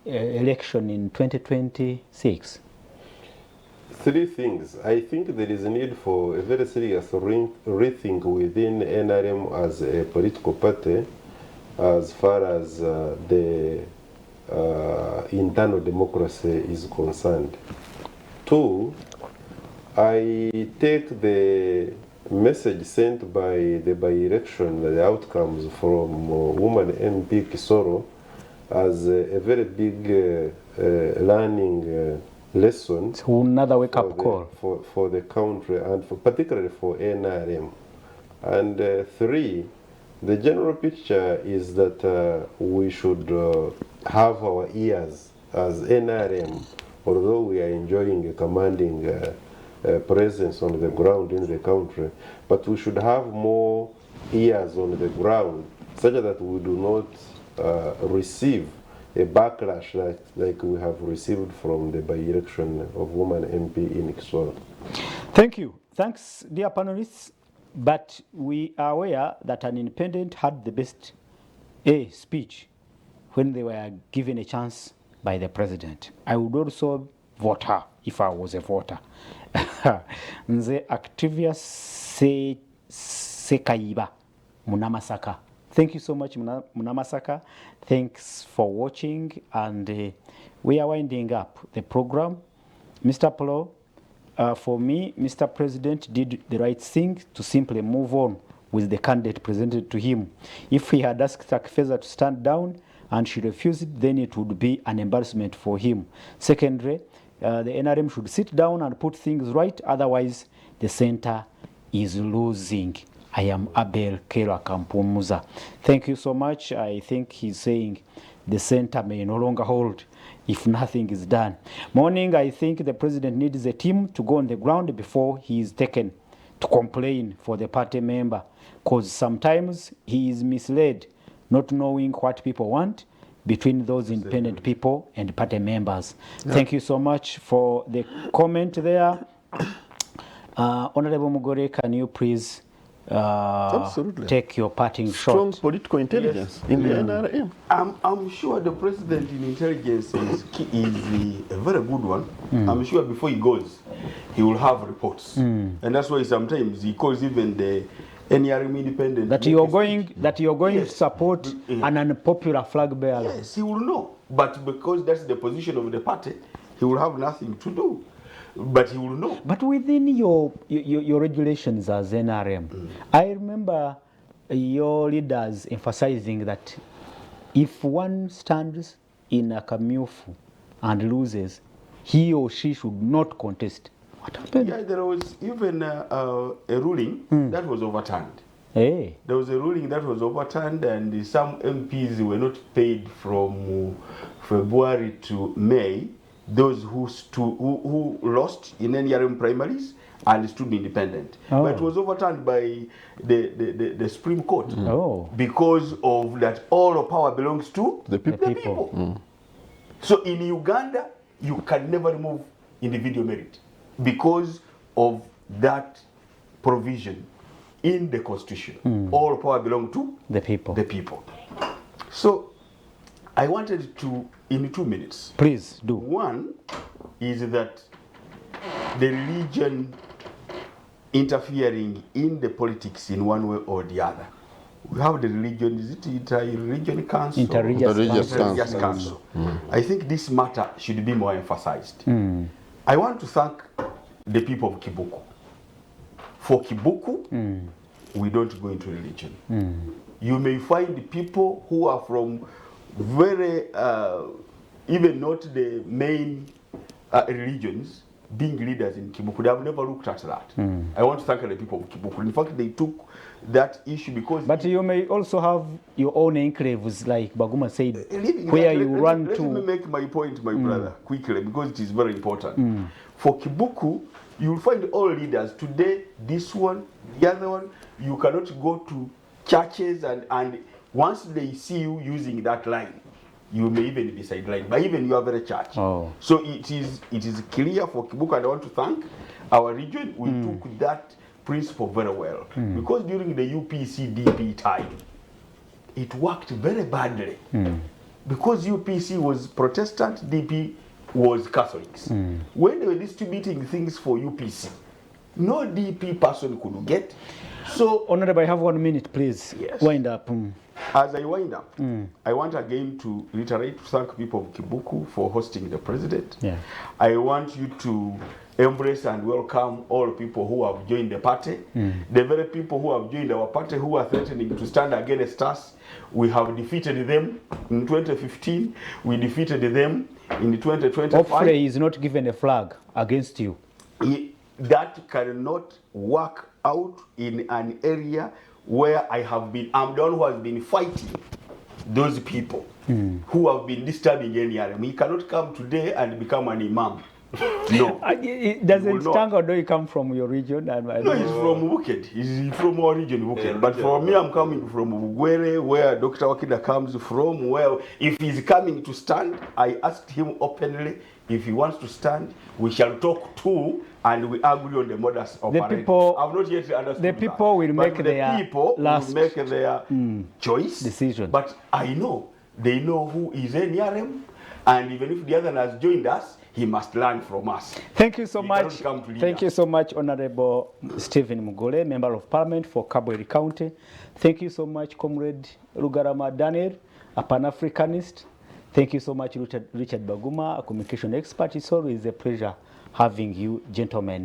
election in 2026? Three things. I think there is a need for a very serious rethink within NRM as a political party as far as the internal democracy is concerned. Two, I take the message sent by the by-election, the outcomes from woman MP Kisoro, as a very big learning lesson. It's another wake-up call for the country and particularly for NRM. And three, the general picture is that we should have our ears as NRM, although we are enjoying a commanding presence on the ground in the country, but we should have more ears on the ground such that we do not receive a backlash like we have received from the by-election of woman MP in Kisoro. Thank you. Thanks, dear panelists. But we are aware that an independent had the best speech when they were given a chance by the president. I would also vote her if I was a voter. Nze Activia Sekaiba Munamasaka. Thank you so much, Munamasaka. Thanks for watching, and we are winding up the program. Mr. Polo, for me, Mr. President did the right thing to simply move on with the candidate presented to him. If he had asked Takfeza to stand down and she refused it, then it would be an embarrassment for him. Secondly, the NRM should sit down and put things right, otherwise the center is losing. I am Abel Kera Kampumuza. Thank you so much. I think he's saying the center may no longer hold if nothing is done. Morning, I think the president needs a team to go on the ground before he is taken to complain for the party member, because sometimes he is misled, not knowing what people want between those independent people and party members. Yeah. Thank you so much for the comment there. Honorable Mugore, can you please take your parting shot? Strong political intelligence in the NRM. I'm sure the president in intelligence is a very good one. I'm sure before he goes, he will have reports. And that's why sometimes he calls even the NRM independent. That you're going to support an unpopular flag bearer. Yes, he will know. But because that's the position of the party, he will have nothing to do. But he will know. But within your regulations as NRM, I remember your leaders emphasizing that if one stands in a Kamyufu and loses, he or she should not contest. What happened? Yeah, there was even a ruling that was overturned. Hey. There was a ruling that was overturned, and some MPs were not paid from February to May. Those who lost in NRM primaries and stood independent. Oh. But it was overturned by the Supreme Court Oh. because of that all of power belongs to The people. The people. So in Uganda, you can never remove individual merit because of that provision in the Constitution. All power belongs to The people. the people. So I wanted to, in 2 minutes, Please do. one is that the religion interfering in the politics in one way or the other. We have the religion, is it inter-religion council? Inter-religious Inter-religious council. Inter-religious council. I think this matter should be more emphasized. I want to thank the people of Kibuku. For Kibuku, we don't go into religion. You may find people who are from very, even not the main religions, being leaders in Kibuku. They have never looked at that. I want to thank the people of Kibuku. In fact, they took that issue because... But you may also have your own enclaves, like Baguma said, Living where that, you run let to. me make my point, my brother, quickly, because it is very important. For Kibuku, you will find all leaders. Today, this one, the other one, you cannot go to churches and once they see you using that line, you may even be sidelined, but even your very church. Oh. So it is clear for Kibuku, and I want to thank our region. We took that principle very well. Because during the UPC-DP time, it worked very badly. Because UPC was Protestant, DP was Catholics. When they were distributing things for UPC, no DP person could get. So, Honorable, I have 1 minute, please. Yes. Wind up. as I wind up, I want again to reiterate to thank people of Kibuku for hosting the president. Yeah. I want you to embrace and welcome all people who have joined the party. The very people who have joined our party who are threatening to stand against us, we have defeated them in 2015. We defeated them in 2025. Hopefully he's not given a flag against you. That cannot work out in an area where I'm the one who has been fighting those people who have been disturbing any area. He cannot come today and become an imam. No. Does He will it not. stand or do you come from your region? And I No, don't he's know. from Wuked. He's from our region, Wuked. But for me, I'm coming from Bugwere, where Dr. Wakida comes from. Where, if he's coming to stand, I asked him openly if he wants to stand. We shall talk to, and we agree on the modus operandi. people- I've not yet understood the people will that. make But their the people last will make their choice decision. But I know they know who is NRM, and even if the other has joined us, he must learn from us. Thank you so He much. cannot come to lead Thank us. you so much, Honorable Stephen Mugole, Member of Parliament for Kabweri County. Thank you so much, Comrade Rugarama Daniel, a Pan-Africanist. Thank you so much, Richard Baguma, a communication expert. It's always a pleasure having you, gentlemen.